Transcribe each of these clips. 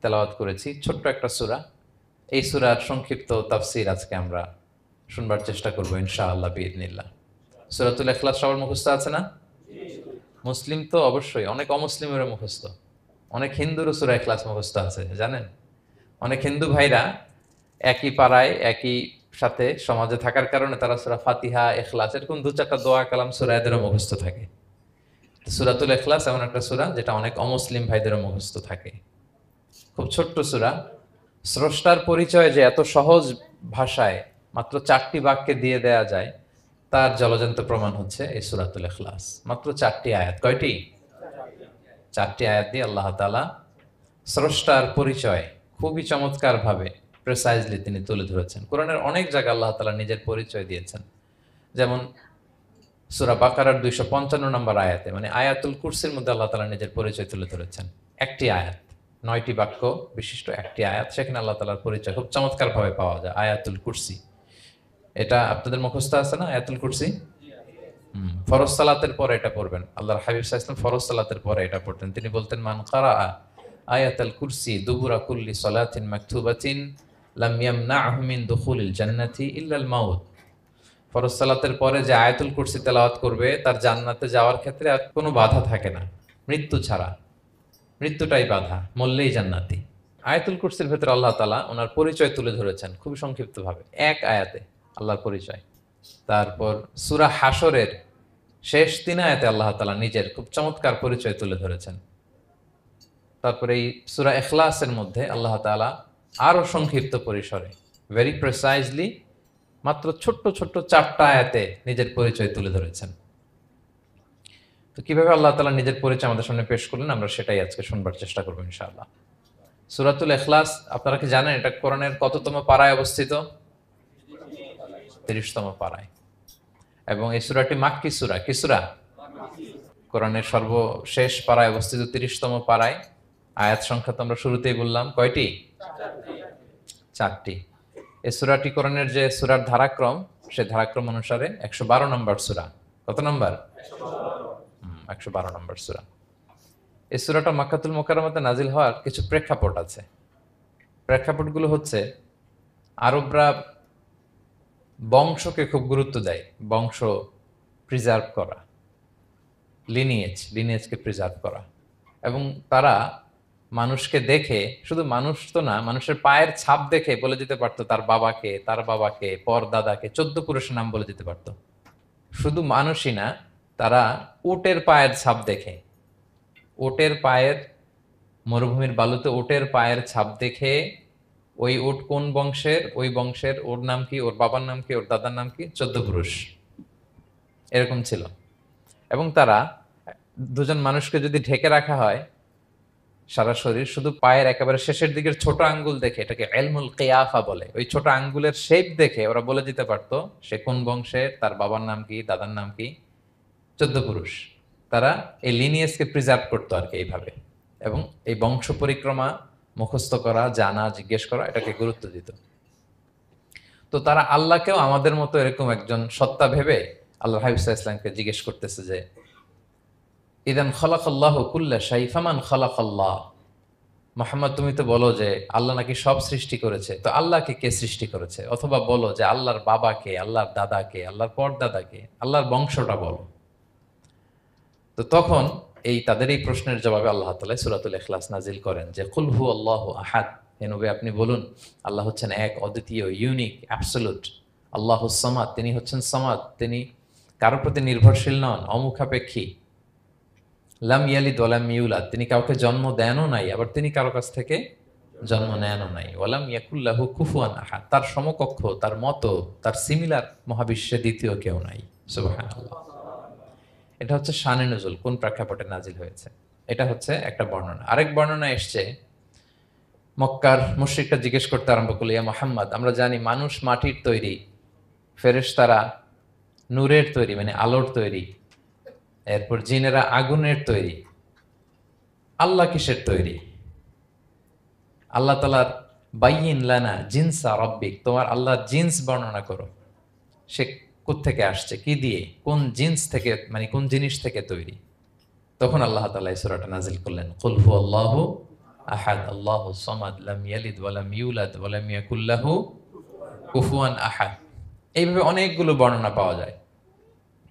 তেলাওয়াত করেছি, ছোট্ট একটা সূরা। এই সূরার সংক্ষিপ্ত তাফসীর আজকে আমরা শুনবার চেষ্টা করব ইনশাআল্লাহ বিইذনিল্লাহ। সূরাতুল ইখলাস সবার মুখস্থ আছে না? মুসলিম তো অবশ্যই, অনেক অমুসলিমেরও মুখস্থ। অনেক হিন্দুরও সূরা ইখলাস মুখস্থ আছে, জানেন? অনেক হিন্দু ভাইরা একই পাড়ায় একই সাথে সমাজে থাকার কারণে তারা সূরা ফাতিহা, ইখলাস এরকম দু চারটা দোয়া কালাম সূরা এদেরও মুখস্থ থাকে। সূরাতুল ইখলাস এমন একটা সূরা যেটা অনেক অমুসলিম ভাইদেরও মুখস্থ থাকে। খুব ছোট্ট সূরা। স্রষ্টার পরিচয় যে এত সহজ ভাষায় মাত্র 4টি বাক্যে দিয়ে দেয়া যায়, তার জলজন্ত প্রমাণ হচ্ছে এই সূরাতুল ইখলাস। মাত্র 4টি আয়াত। কয়টি? 4টি আয়াত দিয়ে আল্লাহ তাআলা স্রষ্টার পরিচয় খুবই চমৎকার ভাবে প্রিসাইজলি তিনি তুলে ধরেছেন। কোরআনের অনেক জায়গায় আল্লাহ তাআলা নিজের পরিচয় দিয়েছেন। যেমন সূরা বাকারার 255 নম্বর আয়াতে, মানে আয়াতুল কুরসির মধ্যে আল্লাহ তাআলা নিজের পরিচয় তুলে ধরেছেন। একটি আয়াত, 9টি বাক্য বিশিষ্ট একটি আয়াত, সেখানে আল্লাহ তাআলার পরিচয় খুব চমৎকার ভাবে পাওয়া যায়। আয়াতুল কুরসি, এটা আপনাদের মুখস্থ আছে না? আয়াতুল কুরসি ফরজ সালাতের পরে এটা পড়বেন। আল্লাহর হাবিব সাল্লাল্লাহু আলাইহি ওয়াসাল্লাম ফরজ সালাতের পরে এটা পড়তেন। তিনি বলতেন, মান কারাআ আয়াতুল কুরসি দুবুরা কুল্লি সালাতিন মাকতুবাতিন লাম ইয়ামনাহু মিন দুখুলিল জান্নাতি ইল্লাল মাউত। ফরজ সালাতের পরে যে আয়াতুল কুরসি তেলাওয়াত করবে তার জান্নাতে যাওয়ার ক্ষেত্রে আর কোনো বাধা থাকে না, মৃত্যু ছাড়া। মৃত্যুটাই বাধা, মরলেই জান্নাতি। আয়াতুল কুরসির ভেতরে আল্লাহ তাআলা ওনার পরিচয় তুলে ধরেছেন খুবই সংক্ষিপ্তভাবে, এক আয়াতে আল্লাহর পরিচয়। তারপর সূরা হাশরের শেষ 3 আয়াতে আল্লাহ তাআলা নিজের খুব চমৎকার পরিচয় তুলে ধরেছেন। তারপরে এই সূরা ইখলাসের মধ্যে আল্লাহ তাআলা আরো সংক্ষিপ্ত পরিসরে, ভেরি প্রিসাইজলি, মাত্র ছোট্ট ছোট্ট 4টা আয়াতে নিজের পরিচয় তুলে ধরেছেন। তো কিভাবে আল্লাহ তাআলা নিজের পরিচয় আমাদের সামনে পেশ করলেন, আমরা সেটাই আজকে শুনবার চেষ্টা করবো ইনশাআল্লাহ। সূরাতুল ইখলাস আপনারা কি জানেন এটা কোরআনের কততম পারায় অবস্থিত? 30তম পারায়। এবং এই সূরাটি মাক্কি সূরা। কি সূরা? কোরআনের সর্বশেষ পারায় অবস্থিত 30তম পারায়। আয়াত সংখ্যা তো আমরা শুরুতেই বললাম, কয়টি? 4টি। এই সূরাটি কোরআনের যে সূরার ধারাক্রম, সে ধারাক্রম অনুসারে 112 নম্বর সূরা। কত নম্বর? 112 নম্বর সূরা। এই সূরাটা মক্কাতুল মুকাররমাতে নাজিল হওয়ার কিছু প্রেক্ষাপট আছে। প্রেক্ষাপটগুলো হচ্ছে, আরবরা বংশকে খুব গুরুত্ব দেয়, বংশ প্রিজার্ভ করা, লিনিয়েজকে প্রিজার্ভ করা। এবং তারা মানুষকে দেখে, শুধু মানুষ তো না, মানুষের পায়ের ছাপ দেখে বলে দিতে পারতো তার বাবাকে, তার বাবাকে, পর দাদাকে, 14 পুরুষের নাম বলে দিতে পারতো। শুধু মানুষই না, তারা উটের পায়ের ছাপ দেখে, উটের পায়ের, মরুভূমির বালুতে উটের পায়ের ছাপ দেখে ওই উট কোন বংশের, ওই বংশের ওর নাম কি, ওর বাবার নাম কি, ওর দাদার নাম কি, 14 পুরুষ এরকম ছিল। এবং তারা দুজন মানুষকে যদি ঢেকে রাখা হয় সারা শরীর, শুধু পায়ের একেবারে শেষের দিকের ছোট আঙ্গুল দেখে, এটাকে ইলমুল কিয়াফা বলে, ওই ছোট আঙ্গুলের শেপ দেখে ওরা বলে দিতে পারতো সে কোন বংশের, তার বাবার নাম কি, দাদার নাম কি, 14 পুরুষ। তারা এই লিনিয়েজকে প্রিজার্ভ করতো আর কি এইভাবে। এবং এই বংশ পরিক্রমা মুখস্থ করা, জানা, জিজ্ঞেস করা, এটাকে গুরুত্ব দিত। তো তারা আল্লাহকেও আমাদের মতো এরকম একজন সত্তা ভেবে আল্লাহ হাবিব সাল্লাল্লাহু আলাইহি ওয়াসাল্লামকে জিজ্ঞেস করতেছে যে, ইদান খালাকাল্লাহু কুল্লা শাই ফামান খালাকাল্লাহ। মুহাম্মদ, তুমি তো বলো যে আল্লাহ নাকি সব সৃষ্টি করেছে, তো আল্লাহকে কে সৃষ্টি করেছে? অথবা বলো যে আল্লাহর বাবাকে, আল্লাহর দাদাকে, আল্লাহর পরদাদাকে, আল্লাহর বংশটা বলো। তো তখন তাদের এই প্রশ্নের জবাবে আল্লাহ তাআলা সূরাতুল ইখলাস নাজিল করেন যে, কুল হু আল্লাহু আহাদ। হে নবী, আপনি বলুন আল্লাহ হচ্ছেন এক, অদ্বিতীয়, ইউনিক, অ্যাবসলিউট। আল্লাহুস সামাদ, তিনি হচ্ছেন সামাদ, তিনি কারোর প্রতি নির্ভরশীল নন, অমুখাপেক্ষী। লাম ইয়ালিদ ওয়ালাম ইউলাদ, তিনি কাউকে জন্ম দেনও নাই, আবার তিনি কারো কাছ থেকে জন্ম নেনও নাই। ওয়ালাম ইয়াকুল লাহু কুফুয়ান আহাদ, তার সমকক্ষ, তার মতো, তার সিমিলার মহাবিশ্বে দ্বিতীয় কেউ নাই। সুবহানাল্লাহ। এটা হচ্ছে শানে নুজুল, কোন প্রেক্ষাপটে নাজিল হয়েছে, এটা হচ্ছে একটা বর্ণনা। আরেক বর্ণনা এসছে, মক্কার মুশরিকরা জিজ্ঞেস করতে আরম্ভ করলো, ইয়া মুহাম্মদ, আমরা জানি মানুষ মাটির তৈরি, ফেরেশতারা নূরের তৈরি, মানে আলোর তৈরি, এরপর জিনেরা আগুনের তৈরি, আল্লাহ কিসের তৈরি? আল্লাহ তাআলার বাইয়িন লানা জিনসা রাব্বিক, তোমার আল্লাহর জিন্স বর্ণনা করো, সে কোত্থেকে আসছে, কি দিয়ে, কোন জিন্স থেকে, মানে কোন জিনিস থেকে তৈরি? তখন আল্লাহ তাআলা এই সূরাটা নাজিল করলেন, কুল হু আল্লাহু আহাদ, আল্লাহু সামাদ, লাম ইয়ালিদ ওয়া লাম ইউলাদ ওয়া লাম ইয়াকুল লাহু কুফুয়ান আহাদ। এইভাবে অনেকগুলো বর্ণনা পাওয়া যায়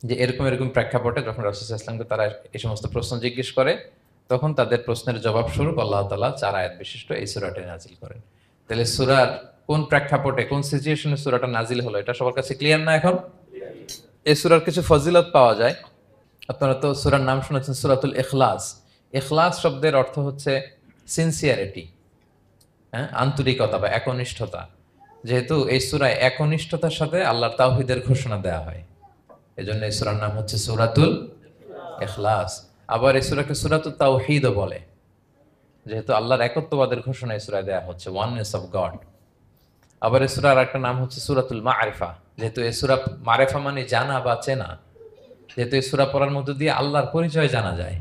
যে এরকম এরকম প্রেক্ষাপটে যখন রাসূল সাল্লাল্লাহু আলাইহি ওয়াসাল্লামকে তারা এই সমস্ত প্রশ্ন জিজ্ঞেস করে, তখন তাদের প্রশ্নের জবাব স্বরূপ আল্লাহ তাআলা 4 আয়াত বিশিষ্ট এই সূরাটি নাজিল করেন। তাহলে সূরার কোন প্রেক্ষাপটে কোন সিচুয়েশনে সূরাটা নাজিল হলো এটা সবার কাছে ক্লিয়ার না এখন? এই সূরার কিছু ফজিলত পাওয়া যায়। আপনারা তো সূরার নাম শুনেছেন সূরাতুল ইখলাস। ইখলাস শব্দের অর্থ হচ্ছে সিনসিয়ারিটি, হ্যাঁ, আন্তরিকতা বা একনিষ্ঠতা। যেহেতু এই সূরায় একনিষ্ঠতার সাথে আল্লাহর তাওহীদের ঘোষণা দেওয়া হয়, এজন্য এই সূরার নাম হচ্ছে সূরাতুল ইখলাস। আবার এই সূরাকে সূরাতুত তাওহীদও বলে, যেহেতু আল্লাহর একত্ববাদের ঘোষণা এই সূরায় দেওয়া হচ্ছে, ওয়াননেস অফ গড। আবার এই সূরার একটা নাম হচ্ছে সূরাতুল মারিফা, যেহেতু এই সূরা মারিফা মানে জানা বা চেনা, যেহেতু এই সূরা পড়ার মধ্য দিয়ে আল্লাহর পরিচয় জানা যায়,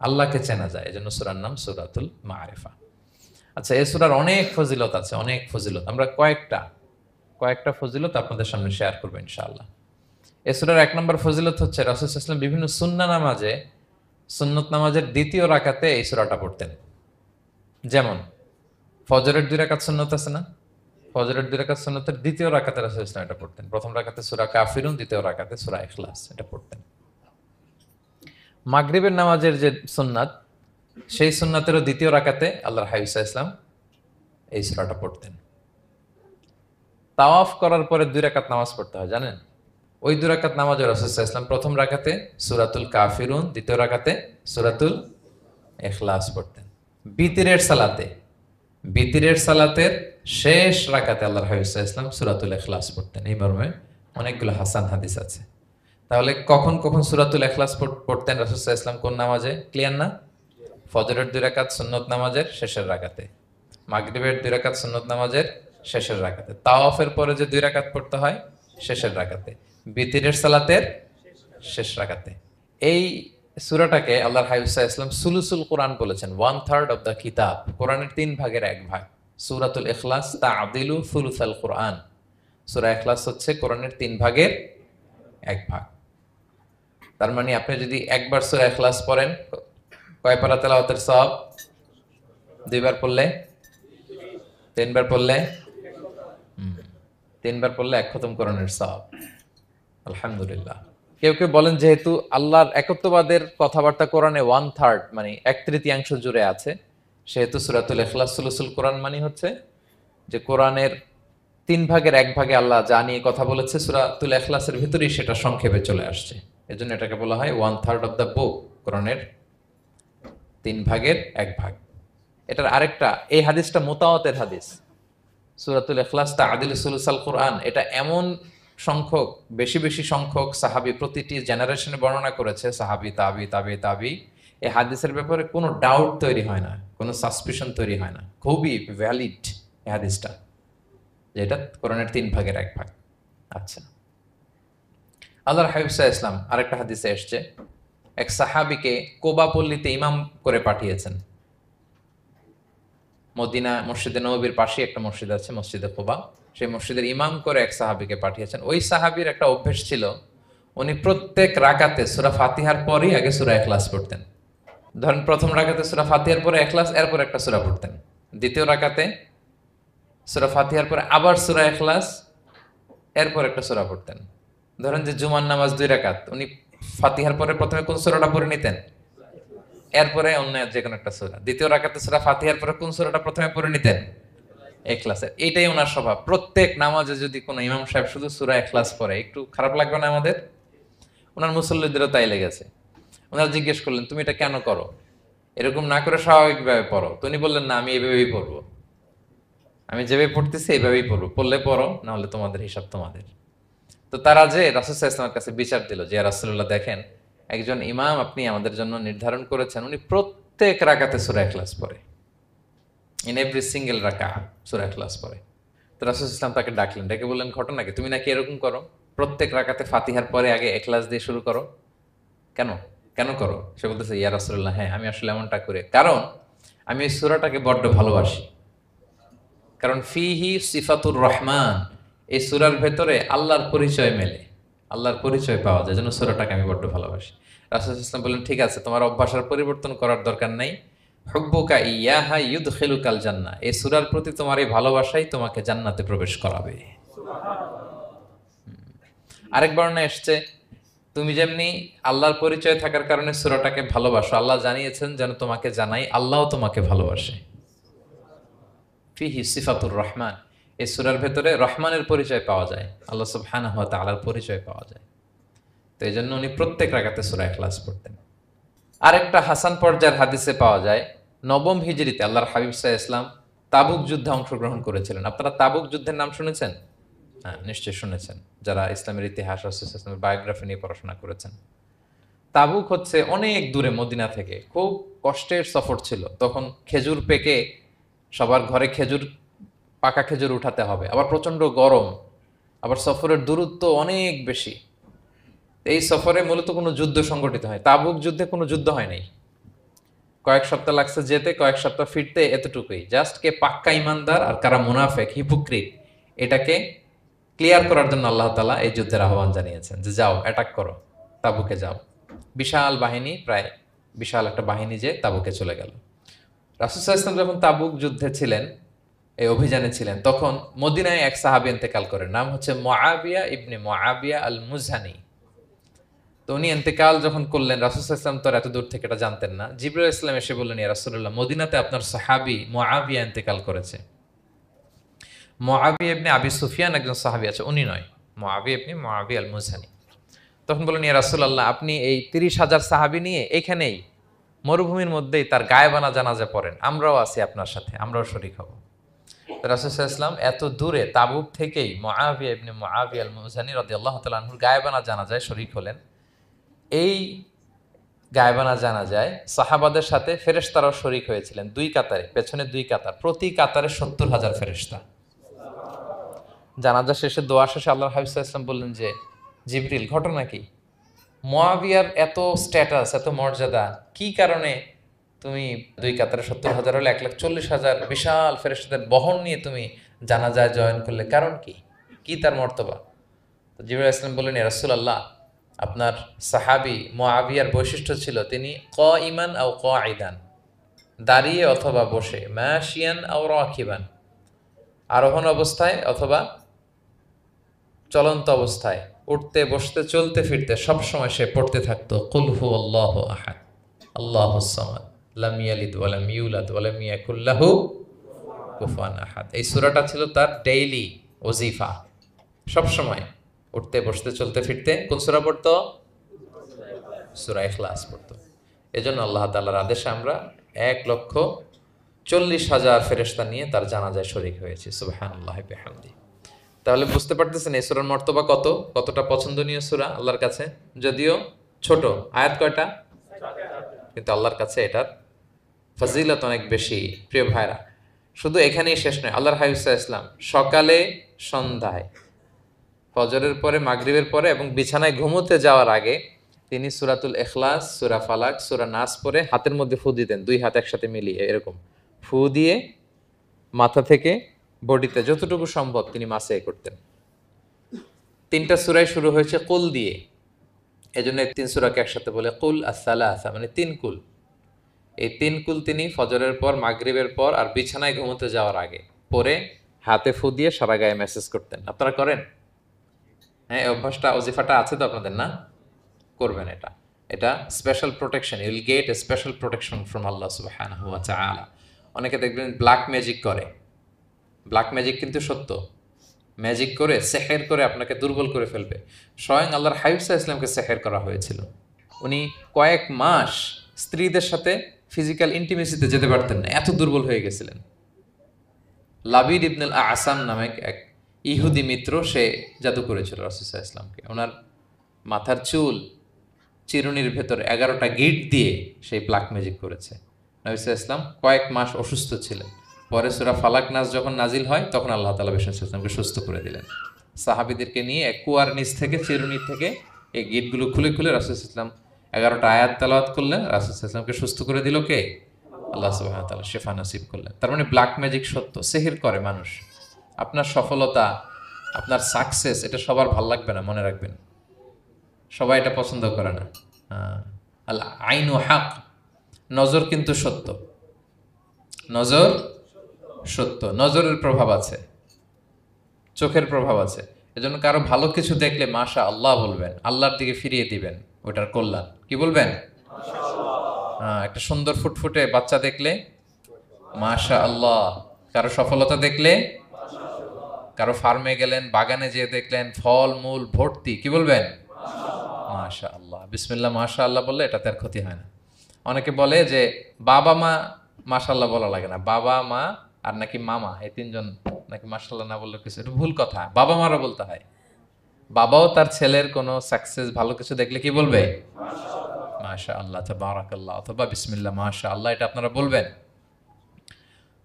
আল্লাহকে চেনা যায়, এজন্য সূরার নাম সূরাতুল মারিফা। আচ্ছা, এই সূরার অনেক ফজিলত আছে, অনেক ফজিলত। আমরা কয়েকটা ফজিলত আপনাদের সামনে শেয়ার করবো ইনশাআল্লাহ। এই সূরার 1 নম্বর ফজিলত হচ্ছে রাসূল সাল্লাল্লাহু আলাইহি ওয়াসাল্লাম বিভিন্ন সুন্নাহ নামাজে, সুন্নত নামাজের দ্বিতীয় রাকাতে এই সূরাটা পড়তেন। যেমন ফজরের 2 রাকাত সুন্নত আছে না, ফজরের 2 রাকাত সুন্নতের দ্বিতীয় রাকাতে রাসূল সাল্লাল্লাহু আলাইহি ওয়াসাল্লাম এটা পড়তেন। প্রথম রাকাতে সূরা কাফিরুন, দ্বিতীয় রাকাতে সূরা ইখলাস এটা পড়তেন। মাগরিবের নামাজের যে সুন্নাত, সেই সুন্নাতেরও দ্বিতীয় রাকাতে আল্লাহর হাবিব সাল্লাল্লাহু আলাইহি ওয়াসাল্লাম এই সূরাটা পড়তেন। তাওয়াফ করার পরে 2 রাকাত নামাজ পড়তে হয়, জানেন? ওই 2 রাকাত নামাজে রাসূল সাল্লাল্লাহু আলাইহি ওয়াসাল্লাম প্রথম রাকাতে সূরাতুল কাফিরুন, দ্বিতীয় রাকাতে সূরাতুল ইখলাস পড়তেন। বিতিরের সালাতের শেষ রাকাতে আল্লাহর হাবিব সাল্লাল্লাহু আলাইহি ওয়াসাল্লাম সূরাতুল ইখলাস পড়তেন। এই মর্মে অনেকগুলো হাসান হাদিস আছে। তাহলে কখন কখন সূরাতুল ইখলাস পড়তেন রাসূল সাল্লাল্লাহু আলাইহি ওয়াসাল্লাম, কোন নামাজে? ক্লিয়ার না? ফজরের 2 রাকাত সুন্নত নামাজের শেষের রাকাতে, মাগরিবের 2 রাকাত সুন্নত নামাজের শেষের রাকাতে, তাওয়াফের পরে যে 2 রাকাত পড়তে হয় শেষের রাকাতে, বিতিরের সালাতের শেষ রাকাতে। এই সূরাটাকে আল্লাহর হাবিব সাল্লাল্লাহু আলাইহি ওয়াসাল্লাম সুলুসুল কোরআন বলেছেন, 1/3 অফ দ্য কিতাব, কোরআনের 3 ভাগের 1 ভাগ। সূরাতুল ইখলাস তা'দিলু সুলুসাল কোরআন, সূরা ইখলাস হচ্ছে কোরআনের 3 ভাগের 1 ভাগ। তার মানে আপনি যদি একবার সূরা ইখলাস পড়েন, কয় পারা তেলাওয়াতের সওয়াব? 2 বার পড়লে, 3 বার পড়লে, 3 বার পড়লে 1 খতম কোরআনের সওয়াব। আলহামদুলিল্লাহ। কেউ কেউ বলেন যেহেতু আল্লাহর একত্ববাদের কথাবার্তা কোরআনে 1/3 মানে 1/3 জুড়ে আছে, সেহেতু সূরাতুল ইখলাস সুলুসুল কোরআন মানে হচ্ছে যে কোরআনের 3 ভাগের 1 ভাগে আল্লাহ যা নিয়ে কথা বলেছে সূরাতুল ইখলাসের ভিতরেই সেটা সংক্ষেপে চলে আসছে। এজন্য এটাকে বলা হয় 1/3 অফ দ্য বুক, কোরআনের 3 ভাগের 1 ভাগ। এটার আরেকটা, এই হাদিসটা মুতাওয়াতির হাদিস, সূরাতুল ইখলাস তা'দিলু সুলুসাল কোরআন, এটা এমন সংখ্যক, বেশি বেশি সংখ্যক সাহাবী প্রতিটি জেনারেশনে বর্ণনা করেছে, সাহাবী, তাবি, এই হাদিসের ব্যাপারে কোনো ডাউট তৈরি হয় না, কোনো সাসপিশন তৈরি হয় না, খুবই ভ্যালিড এই হাদিসটা, যেটা কোরআনের 3 ভাগের 1 ভাগ। আচ্ছা, আল্লাহর হাবিব সাল্লাল্লাহু আলাইহি ওয়াসাল্লাম আরেকটা হাদিসে এসেছে, এক সাহাবীকে কোবা পল্লীতে ইমাম করে পাঠিয়েছেন। মদিনা মসজিদে নববীর পাশে একটা মসজিদ আছে, মসজিদে কোবা, সেই মসজিদের ইমাম করে এক সাহাবীকে পাঠিয়েছেন। ওই সাহাবীর একটা অভ্যেস ছিল, উনি প্রত্যেক রাকাতে সূরা ফাতিহার পরেই আগে সূরা ইখলাস পড়তেন। ধরেন প্রথম রাকাতে সূরা ফাতিহার পরে ইখলাস, এরপর একটা সূরা পড়তেন। দ্বিতীয় রাকাতে সূরা ফাতিহার পরে আবার সূরা ইখলাস, এরপর একটা সূরা পড়তেন। ধরেন যে জুমার নামাজ 2 রাকাত, উনি ফাতিহার পরে প্রথমে কোন সূরাটা পড়ে নিতেন, এরপরে অন্য যে কোনো একটা সূরা। দ্বিতীয় রাকাতে সূরা ফাতিহার পরে কোন সূরাটা প্রথমে পড়ে নিতেন? ইখলাসের। এটাই ওনার স্বভাব। প্রত্যেক নামাজে যদি কোনো ইমাম সাহেব শুধু সূরা ইখলাস পড়ে, একটু খারাপ লাগবে না আমাদের? ওনার মুসল্লিদেরও তাই লেগেছে। ওনারা জিজ্ঞেস করলেন, তুমি এটা কেন করো? এরকম না করে স্বাভাবিকভাবে পড়ো। তো উনি বললেন, না, আমি এইভাবেই পড়বো, আমি যেভাবে পড়তেছি এইভাবেই পড়বো, পড়লে পড়ো, না হলে তোমাদের হিসাব তোমাদের। তো তারা যে রাসূল সাল্লাল্লাহু আলাইহি ওয়াসাল্লামের কাছে বিচার দিল যে, ইয়া রাসূলুল্লাহ, দেখেন একজন ইমাম আপনি আমাদের জন্য নির্ধারণ করেছেন, উনি প্রত্যেক রাকাতে সূরা ইখলাস পড়ে, ইন এভরি সিঙ্গেল রাকা সূরা ইখলাস পড়ে। তো রাসূল সাল্লাল্লাহু আলাইহি ওয়াসাল্লাম তাকে ডাকলেন, ডেকে বললেন, ঘটনা কি? তুমি নাকি এরকম করো, প্রত্যেক রাকাতে ফাতিহার পরে আগে ইখলাস দিয়ে শুরু করো, কেন কেন করো? সে বলতেছে, ইয়া রাসূলুল্লাহ, হ্যাঁ আমি আসলে এমনটা করে, কারণ আমি এই সূরাটাকে বড্ড ভালোবাসি। কারণ ফিহি সিফাতুর রহমান, এই সূরার ভেতরে আল্লাহর পরিচয় মেলে, আল্লাহর পরিচয় পাওয়া যায়, যেন সূরাটাকে আমি বড্ড ভালোবাসি। রাসূল সাল্লাল্লাহু আলাইহি ওয়াসাল্লাম বললেন, ঠিক আছে, তোমার অভ্যাস আর পরিবর্তন করার দরকার নাই, হুব্বুকা ইয়াহা ইউদখিলুকাল জান্নাহ, এই সূরার প্রতি তোমার এই ভালোবাসাই তোমাকে জান্নাতে প্রবেশ করাবে। আরেক বর্ণনায় এসছে, তুমি যেমনি আল্লাহর পরিচয় থাকার কারণে সূরাটাকে ভালোবাসো, আল্লাহ জানিয়েছেন যেন তোমাকে জানাই আল্লাহও তোমাকে ভালোবাসে। ফিহি সিফাতুর রহমান, এই সূরার ভেতরে রহমানের পরিচয় পাওয়া যায়, আল্লাহ সুবহানাহু ওয়া তাআলার পরিচয় পাওয়া যায়। তো এই জন্য উনি প্রত্যেক রাকাতে সূরা ইখলাস পড়তেন। আরেকটা হাসান পর্যায়ের হাদিসে পাওয়া যায়, নবম হিজরিতে আল্লাহর হাবিব সাল্লাল্লাহু আলাইহি ওয়াসাল্লাম তাবুক যুদ্ধে অংশগ্রহণ করেছিলেন। আপনারা তাবুক যুদ্ধের নাম শুনেছেন? হ্যাঁ, নিশ্চয়ই শুনেছেন, যারা ইসলামের ইতিহাস, রাসূল ইসলামের বায়োগ্রাফি নিয়ে পড়াশোনা করেছেন। তাবুক হচ্ছে অনেক দূরে মদিনা থেকে, খুব কষ্টের সফর ছিল। তখন খেজুর পেকে সবার ঘরে খেজুর, পাকা খেজুর উঠাতে হবে, আবার প্রচন্ড গরম, আবার সফরের দূরত্ব অনেক বেশি। এই সফরে মূলত কোনো যুদ্ধ সংগঠিত হয়, তাবুক যুদ্ধে কোনো যুদ্ধ হয় নাই। কয়েক সপ্তাহ লাগছে যেতে, কয়েক সপ্তাহ ফিরতে, এতটুকুই। জাস্ট কে পাক্কা ইমানদার আর কারা মুনাফেক, হিপোক্রিট, এটাকে ক্লিয়ার করার জন্য আল্লাহ তাআলা এই যুদ্ধের আহ্বান জানিয়েছেন যে যাও, অ্যাটাক করো, তাবুকে যাও। বিশাল বাহিনী, প্রায় বিশাল একটা বাহিনী যে তাবুকে চলে গেল। রাসূল সাল্লাল্লাহু আলাইহি ওয়াসাল্লাম যখন তাবুক যুদ্ধে ছিলেন, এই অভিযানে ছিলেন, তখন মদিনায় এক সাহাবী ইন্তেকাল করেন, নাম হচ্ছে মুআবিয়া ইবনে মুআবিয়া আল মুজহানি। তো উনি ইন্তেকাল যখন করলেন, রাসূল সাল্লাল্লাহু আলাইহি ওয়াসাল্লাম তো এত দূর থেকে এটা জানতেন না। জিবরাইল আলাইহিস সালাম এসে বললেন, ইয়া রাসূলুল্লাহ, মদিনাতে আপনার সাহাবী মুআবিয়া ইন্তেকাল করেছে। মুআবিয়া ইবনে আবি সুফিয়ান একজন সাহাবী আছে, উনি নয়, মুআবিয়া ইবনে মুআবিয়া আল মুজহানি। তখন বললেন, ইয়া রাসূলুল্লাহ, আপনি এই ৩০,০০০ সাহাবী নিয়ে এখানেই মরুভূমির মধ্যেই তার গায়েবানা জানাজা পড়েন, আমরাও আছি আপনার সাথে, আমরাও শরীক হব। রাসূল সাল্লাল্লাহু আলাইহি ওয়াসাল্লাম এত দূরে তাবুক থেকেই মুআবিয়া ইবনে মুআবিয়া আল মুজহানি রাদিয়াল্লাহু তাআলা আনহুর গায়েবানা জানাজায় শরীক হলেন। এই গায়েবানা জানাজায় সাহাবাদের সাথে ফেরেশতারাও শরীক হয়েছিলেন, দুই কাতারে, পেছনে দুই কাতার, প্রতি কাতারে ৭০,০০০ ফেরেশতা। জানাজা শেষে, দোয়া শেষে আল্লাহর হাবিব সাল্লাল্লাহু আলাইহি ওয়াসাল্লাম বললেন যে, জিবরিল, ঘটনা কি? মুআবিয়ার এত স্ট্যাটাস, এত মর্যাদা, কি কারণে তুমি দুই কাতারে ৭০,০০০ হলে ১,৪০,০০০ বিশাল ফেরেশতাদের বহন নিয়ে তুমি জানাজায় জয়েন করলে, কারণ কি? কি তার মর্তবা? তো জিবরাইল আলাইহিস সালাম বললেন, ইয়া রাসূলুল্লাহ, আপনার সাহাবী মুআবিয়ার বৈশিষ্ট্য ছিল তিনি কাইমান আও কাঈদান, দাঁড়িয়ে অথবা বসে, মাশিয়ান আও রাকিবান, আরোহণ অবস্থায় অথবা চলন্ত অবস্থায়, উঠতে বসতে চলতে ফিরতে সবসময় সে পড়তে থাকতো কুল হুয়াল্লাহু আহাদ আল্লাহুস সামাদ লাম ইয়ালিদ ওয়া লাম ইউলাদ ওয়া লাম ইয়াকুল লাহু কুফুয়ান আহাদ। এই সূরাটা ছিল তার ডেইলি ওজিফা, সবসময় উঠতে বসতে চলতে ফিরতে কোন সূরা পড়তো? সূরা ইখলাস পড়তো। এজন্য আল্লাহ তাআলার আদেশে আমরা ১,৪০,০০০ ফেরেশতা নিয়ে তার জানাজায় শরীক হয়েছি। সুবহানাল্লাহি ওয়া বিহামদিহি। তাহলে বুঝতে পারতেছেন এই সূরার মর্তবা কতটা পছন্দনীয় সূরা আল্লাহর কাছে। যদিও ছোট, আয়াত কয়টা? কিন্তু আল্লাহর কাছে এটার ফজিলত অনেক বেশি। প্রিয় ভাইরা, শুধু এখানেই শেষ নয়, আল্লাহর হাবিব সাল্লাল্লাহু আলাইহি ওয়াসাল্লাম সকালে, সন্ধ্যায়, ফজরের পরে, মাগরিবের পরে এবং বিছানায় ঘুমোতে যাওয়ার আগে তিনি সূরাতুল ইখলাস, সূরা ফালাক, সূরা নাস পড়ে হাতের মধ্যে ফু দিতেন, দুই হাত একসাথে মিলিয়ে এরকম ফু দিয়ে মাথা থেকে বডিতে যতটুকু সম্ভব তিনি মাসে করতেন। ৩টা সূরাই শুরু হয়েছে কুল দিয়ে, এজন্য ৩ সূরাকে একসাথে বলে কুল আস-সালাসা, মানে ৩ কুল। এই ৩ কুল তিনি ফজরের পর, মাগরিবের পর আর বিছানায় ঘুমোতে যাওয়ার আগে পরে হাতে ফু দিয়ে সারা গায়ে মেসেজ করতেন। আপনারা করেন? হ্যাঁ, এই অভ্যাসটা, ওজিফাটা আছে তো আপনাদের, না? করবেন এটা। এটা special protection, you will get a special protection from Allah সুবহানাহু ওয়া তাআলা। অনেকে দেখবেন ব্ল্যাক ম্যাজিক করে, ব্ল্যাক ম্যাজিক কিন্তু সত্য, ম্যাজিক করে, সেহের করে আপনাকে দুর্বল করে ফেলবে। স্বয়ং আল্লাহর হাবিব সাল্লাল্লাহু আলাইহি ওয়াসাল্লামকে সেহের করা হয়েছিল। উনি কয়েক মাস স্ত্রীদের সাথে ফিজিক্যাল ইন্টিমেসিতে যেতে পারতেন না, এত দুর্বল হয়ে গেছিলেন। লাবিদ ইবনুল আসাম নামে এক ইহুদি মিত্র, সে জাদু করেছিল রাসূল সাল্লাল্লাহু আলাইহি ওয়াসাল্লামকে। ওনার মাথার চুল, চিরুনির ভেতর 11টা গিট দিয়ে সেই ব্ল্যাক ম্যাজিক করেছে। নবী সাল্লাল্লাহু আলাইহি ওয়াসাল্লাম কয়েক মাস অসুস্থ ছিলেন। পরে সূরা ফালাক নাস যখন নাজিল হয়, তখন আল্লাহ তাআলা রাসূল সাল্লাল্লাহু আলাইহি ওয়াসাল্লামকে সুস্থ করে দিলেন। সাহাবীদেরকে নিয়ে এক কুয়ার নিচ থেকে, চিরুনি থেকে এই গিটগুলো খুলে খুলে রাসূল সাল্লাল্লাহু আলাইহি ওয়াসাল্লাম 11টা আয়াত তেলাওয়াত করলেন। রাসূল সাল্লাল্লাহু আলাইহি ওয়াসাল্লামকে সুস্থ করে দিল কে? আল্লাহ সুবহানাহু ওয়া তাআলা শিফা নসিব করলেন। তার মানে ব্ল্যাক ম্যাজিক সত্য, সেহের করে মানুষ। আপনার সফলতা, আপনার সাকসেস, এটা সবার ভাল লাগবে না, মনে রাখবেন। সবাই এটা পছন্দ করে না। আল আইনু হক, নজর কিন্তু সত্য। নজর সত্য, নজরের প্রভাব আছে, চোখের প্রভাব আছে। এজন্য কারো ভালো কিছু দেখলে মাশা আল্লাহ বলবেন, আল্লাহর দিকে ফিরিয়ে দিবেন ওটার কল্যাণ। কি বলবেন? একটা সুন্দর ফুটফুটে বাচ্চা দেখলে মাশা আল্লাহ। কারো সফলতা দেখলে, কারো ফার্মে গেলেন, বাগানে যেয়ে দেখলেন ফল মূল ভর্তি, কি বলবেন? মাশা আল্লাহ। বিসমিল্লাহ মাশা আল্লাহ বললে এটাতে আর ক্ষতি হয় না। অনেকে বলে যে বাবা মা মাশাল্লাহ বলা লাগে না, বাবা মা আর নাকি মামা, এই তিনজন নাকি মাশাল্লাহ না বললে কিছু, এটা ভুল কথা। বাবা মারা বলতে হয়। বাবাও তার ছেলের কোনো সাকসেস ভালো কিছু দেখলে কি বলবে? মাশা আল্লাহ তাবারাকাল্লাহ অথবা বিসমিল্লাহ মাশা আল্লাহ, এটা আপনারা বলবেন।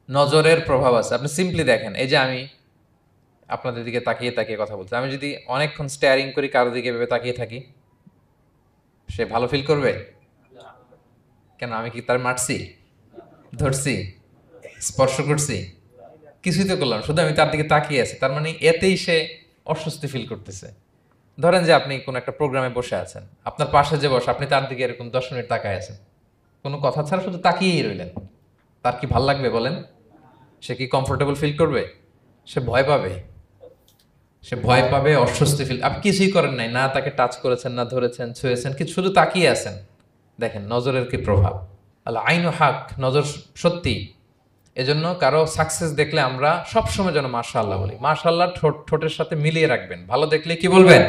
নজরের প্রভাব আছে। আপনি সিম্পলি দেখেন, এই যে আমি আপনাদের দিকে তাকিয়ে তাকিয়ে কথা বলছি, আমি যদি অনেকক্ষণ স্টেয়ারিং করি, কারো দিকে ভেবে তাকিয়ে থাকি, সে ভালো ফিল করবে? কেন, আমি কি তার মারছি, ধরছি, স্পর্শ করছি? কিছুই তো করলাম, শুধু আমি তার দিকে তাকিয়ে আছি, তার মানে এতেই সে অস্বস্তি ফিল করতেছে। ধরেন যে আপনি কোন একটা প্রোগ্রামে বসে আছেন, আপনার পাশে যে বসে, আপনি তার দিকে এরকম 10 মিনিট তাকায় আছেন, কোনো কথা ছাড়া শুধু তাকিয়েই রইলেন, তার কি ভাল লাগবে বলেন? সে কি কমফোর্টেবল ফিল করবে? সে ভয় পাবে, সে ভয় পাবে, অস্বস্তি ফিল। আপনি কিছুই করেন নাই, না তাকে টাচ করেছেন, না ধরেছেন, ছুঁয়েছেন, কিন্তু শুধু তাকিয়ে আছেন। দেখেন নজরের কি প্রভাব। আল্লাহ আইনু হাক, নজর সত্যি। এজন্য কারো সাকসেস দেখলে আমরা সবসময় যেন মাশাআল্লাহ বলি। মাশাআল্লাহ ঠোঁটের সাথে মিলিয়ে রাখবেন। ভালো দেখলে কি বলবেন?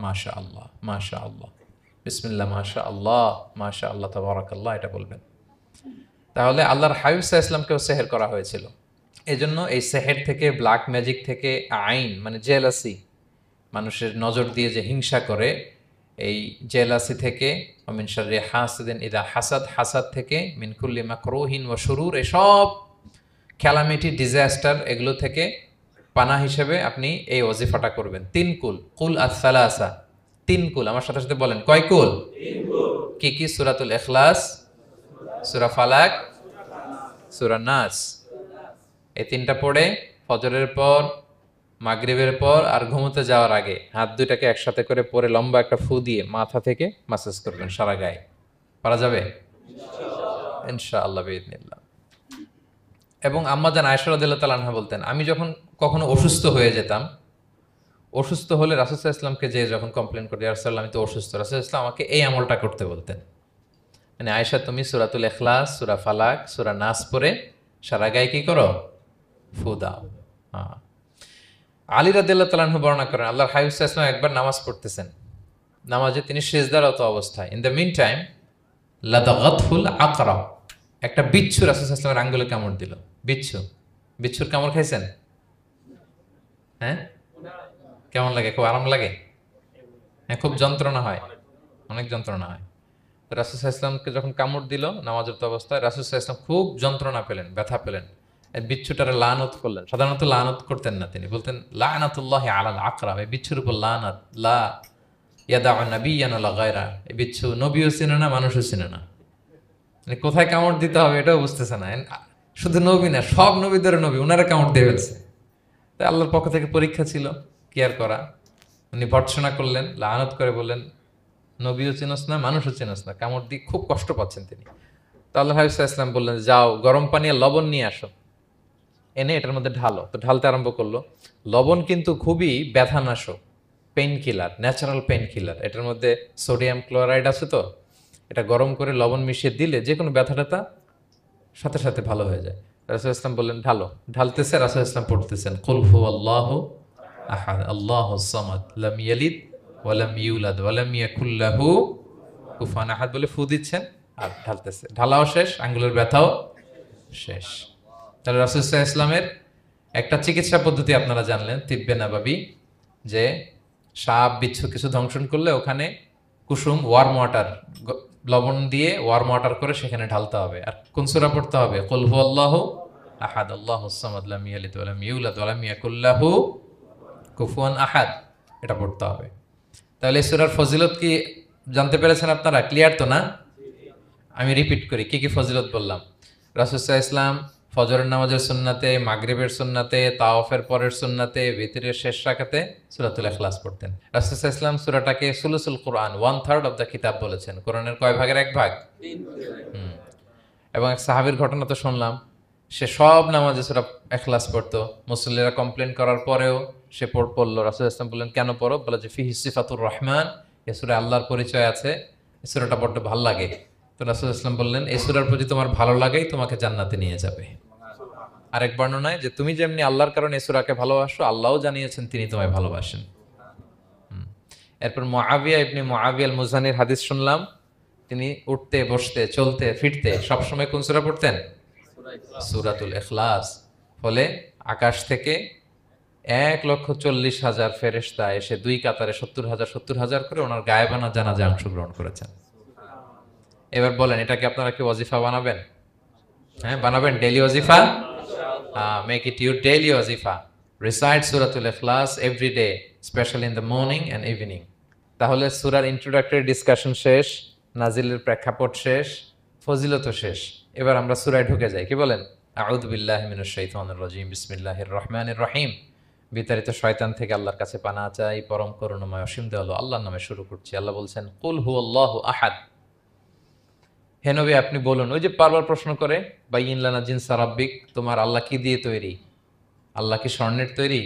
মাশাআল্লাহ, মাশাআল্লাহ, বিসমিল্লাহ মাশাআল্লাহ, মাশাআল্লাহ তাবারাকাল্লাহ, এটা বলবেন। তাহলে আল্লাহর হাবিব সাল্লাল্লাহু আলাইহি ওয়াসাল্লামকেও সেহের করা হয়েছিল। এজন্য এই সেহের থেকে, ব্ল্যাক ম্যাজিক থেকে, আইন মানে জেলাসি, মানুষের নজর দিয়ে যে হিংসা করে, এই জেলাসি থেকে, মিন শাররি হাসিদিন ইযা হাসাদ, হাসাদ থেকে, মিন কুল্লি মাকরুহিন ওয়া শুরুর, এসব ক্যালামিটি, ডিজাস্টার, এগুলো থেকে পানা হিসেবে আপনি এই ওজিফাটা করবেন। 3 কুল, কুল আস-সালাসা, 3 কুল। আমার সাথে সাথে বলেন, কয় কুল? 3 কুল। কি কি? সূরাতুল ইখলাস, সূরা ফালাক, সূরা নাস। এই 3টা পড়ে ফজরের পর, মাগরিবের পর আর ঘুমোতে যাওয়ার আগে হাত দুইটাকে একসাথে করে পরে লম্বা একটা ফু দিয়ে মাথা থেকে মাসাজ করবেন সারা গায়ে। পারা যাবে ইনশাআল্লাহ বিইذনিল্লাহ। এবং আম্মা জান আয়েশা রাদিয়াল্লাহু তাআলা আনহা বলতেন, আমি যখন কখনো অসুস্থ হয়ে যেতাম, অসুস্থ হলে রাসূল সাল্লাল্লাহু আলাইহি ওয়াসাল্লামকে যে যখন কমপ্লেইন করতে, ইয়া রাসূলুল্লাহ আমি তো অসুস্থ, রাসূল সাল্লাল্লাহু আলাইহি ওয়াসাল্লাম আমাকে এই আমলটা করতে বলতেন। মানে আয়েশা, তুমি সূরাতুল ইখলাস, সূরা ফালাক, সূরা নাস পড়ে সারা গায়ে কি করো? ফু দাও। হ্যাঁ। আলী রাদিয়াল্লাহু তাআলা আনহু বর্ণনা করেন, আল্লাহর হাবিব সাল্লাল্লাহু আলাইহি ওয়াসাল্লাম একবার নামাজ পড়তেছেন, নামাজে তিনি সিজদারত অবস্থায়, ইন দ্য মিন টাইম লাদাগাতহুল আকরা, একটা বিচ্ছু রাসূল সাল্লাল্লাহু আলাইহি ওয়াসাল্লামের আঙ্গুলে কামড় দিল। বিচ্ছু, বিচ্ছুর কামড় খাইছেন? হ্যাঁ, কেমন লাগে? খুব আরাম লাগে? হ্যাঁ, খুব যন্ত্রণা হয়, অনেক যন্ত্রণা হয়। রাসূল সাল্লাল্লাহু আলাইহি ওয়াসাল্লামকে যখন কামড় দিল নামাজের অবস্থায়, রাসূল সাল্লাল্লাহু আলাইহি ওয়াসাল্লাম খুব যন্ত্রণা পেলেন, ব্যথা পেলেন, এই বিচ্ছুটারে লানত করলেন। সাধারণত লানত করতেন না, তিনি বলতেন লানাতুল্লাহি আলাল আকরা, এই বিচ্ছুর উপর লানাত, লা ইয়াদাউ নাবিয়্যান ওয়ালা গায়রা, এই বিচ্ছু নবীও চিনে না, মানুষও চিনে না। মানে কোথায় কামড় দিতে হবে এটাও বুঝতেছে না। শুধু নবী না, সব নবীদের নবী, উনারা কামড় দিয়ে ফেলছে। তাই আল্লাহর পক্ষ থেকে পরীক্ষা ছিল, কেয়ার করা। উনি ভর্ৎসনা করলেন, লানত করে বললেন, নবীও চিনস না, মানুষও চিনস না, কামড় দিয়ে খুব কষ্ট পাচ্ছেন তিনি। তো আল্লাহ হাবিব সাল্লাল্লাহু আলাইহি ওয়াসাল্লাম বললেন, যাও গরম পানি আর লবণ নিয়ে আসো, এনে এটার মধ্যে ঢালো। তো ঢালতে আরম্ভ করলো। লবণ কিন্তু খুবই ব্যথানাশক, painkiller, natural painkiller. এটার মধ্যে সোডিয়াম ক্লোরাইড আছে, তো এটা গরম করে লবণ মিশিয়ে দিলে যে কোনো ব্যথা ট্যাথা সাথে সাথে ভালো হয়ে যায়। রাসূল ইসলাম বললেন ঢালো। ঢালতেছে, রাসূল ইসলাম পড়তেছেন কুল হুয়াল্লাহু আহাদ আল্লাহুস সামাদ লাম ইয়ালিদ ওয়া লাম ইউলাদ ওয়া লাম ইয়াকুল লাহু কুফুয়ান আহাদ বলে ফু দিচ্ছেন আর ঢালতেছে। ঢালাও শেষ, আঙ্গুলের ব্যথাও শেষ। তাহলে রাসূল সাল্লাল্লাহু আলাইহি ওয়াসাল্লামের একটা চিকিৎসা পদ্ধতি আপনারা জানলেন, তিব্বে নাবাবী, যে সাপ বিচ্ছু কিছু ধ্বংসন করলে ওখানে কুসুম ওয়ার্ম ওয়াটার, লবণ দিয়ে ওয়ার্ম ওয়াটার করে সেখানে ঢালতে হবে। আর কোন সূরা পড়তে হবে? কুল হুয়াল্লাহু আহাদ আল্লাহুস সামাদ লাম ইয়ালিদ ওয়া লাম ইউলাদ ওয়া লাম ইয়াকুল লাহু কুফুয়ান আহাদ, এটা পড়তে হবে। তাহলে এই সূরার ফজিলত কি জানতে পেরেছেন আপনারা? ক্লিয়ার তো না? আমি রিপিট করি, কি কি ফজিলত বললাম। রাসূল সাল্লাল্লাহু আলাইহি ওয়াসাল্লাম ফজরের নামাজের সুন্নাতে, মাগরিবের সুন্নাতে, তাওয়াফের পরের সুন্নাতে, ভিতরের শেষ রাকাতে সূরাতুল ইখলাস পড়তেন। রাসূল সাল্লাল্লাহু আলাইহি ওয়াসাল্লাম সূরাটাকে সুলুসুল কুরআন, 1/3 অফ দ্য কিতাব বলেছেন। কোরআনের কয় ভাগের 1 ভাগ? 3 ভাগের 1 ভাগ। এবং এক সাহাবীর ঘটনা তো শুনলাম, সে সব নামাজে সূরা ইখলাস পড়তো, মুসল্লিরা কমপ্লেন করার পরেও সে পড়লো। রাসূল সাল্লাল্লাহু আলাইহি ওয়াসাল্লাম বললেন, কেন পড়ো? বলে যে ফিহি সিফাতুর রহমান, এই সূরায় আল্লাহর পরিচয় আছে, এই সূরাটা বড্ড ভালো লাগে। তো রাসূল সাল্লাল্লাহু আলাইহি ওয়াসাল্লাম বললেন, এই সূরার প্রতি তোমার ভালো লাগেই তোমাকে জান্নাতে নিয়ে যাবে। আরেক বর্ণনায় যে তুমি যেমনি আল্লাহর কারণে এই সূরাকে ভালোবাসো, আল্লাহও জানিয়েছেন তিনি তোমায় ভালোবাসেন। এরপর মুআবিয়া ইবনে মুআবিয়া আল মুজানির হাদিস শুনলাম, তিনি উঠতে বসতে চলতে ফিরতে সবসময় কোন সূরা পড়তেন? সূরাতুল ইখলাস। ফলে আকাশ থেকে 1,40,000 ফেরেশতা এসে দুই কাতারে 70,000 করে ওনার গায়েবানা জানাজায় অংশগ্রহণ করেছেন। এবার বলেন, এটাকে আপনারা কি ওয়াজিফা বানাবেন? হ্যাঁ, বানাবেন ডেইলি ওয়াজিফা? মেক ইট ইউর ডেইলি ওয়াজিফা। রিসাইট সূরাতুল ইখলাস every day, specially in the morning and evening. তাহলে সূরার ইন্ট্রোডাক্টরি ডিসকাশন শেষ, নাজিলের প্রেক্ষাপট শেষ, ফজিলত শেষ। এবার আমরা সূরায় ঢুকে যাই। কি বলেন? আউযু বিল্লাহি মিনাশ শাইতানির রাজিম, বিসমিল্লাহির রহমানির রহিম। বিতাড়িত শয়তান থেকে আল্লাহর কাছে পানাহ চাই, পরম করুণাময় অসীম দয়ালু আল্লাহর নামে শুরু করছি। আল্লাহ বলছেন, কুল হুয়াল্লাহু আহাদ। হে নবী আপনি বলুন, ওই যে বারবার প্রশ্ন করে, বাইয়িন লানা জিনসা রাব্বিক, তোমার আল্লাহ কি দিয়ে তৈরি? আল্লাহ কি স্বর্ণের তৈরি,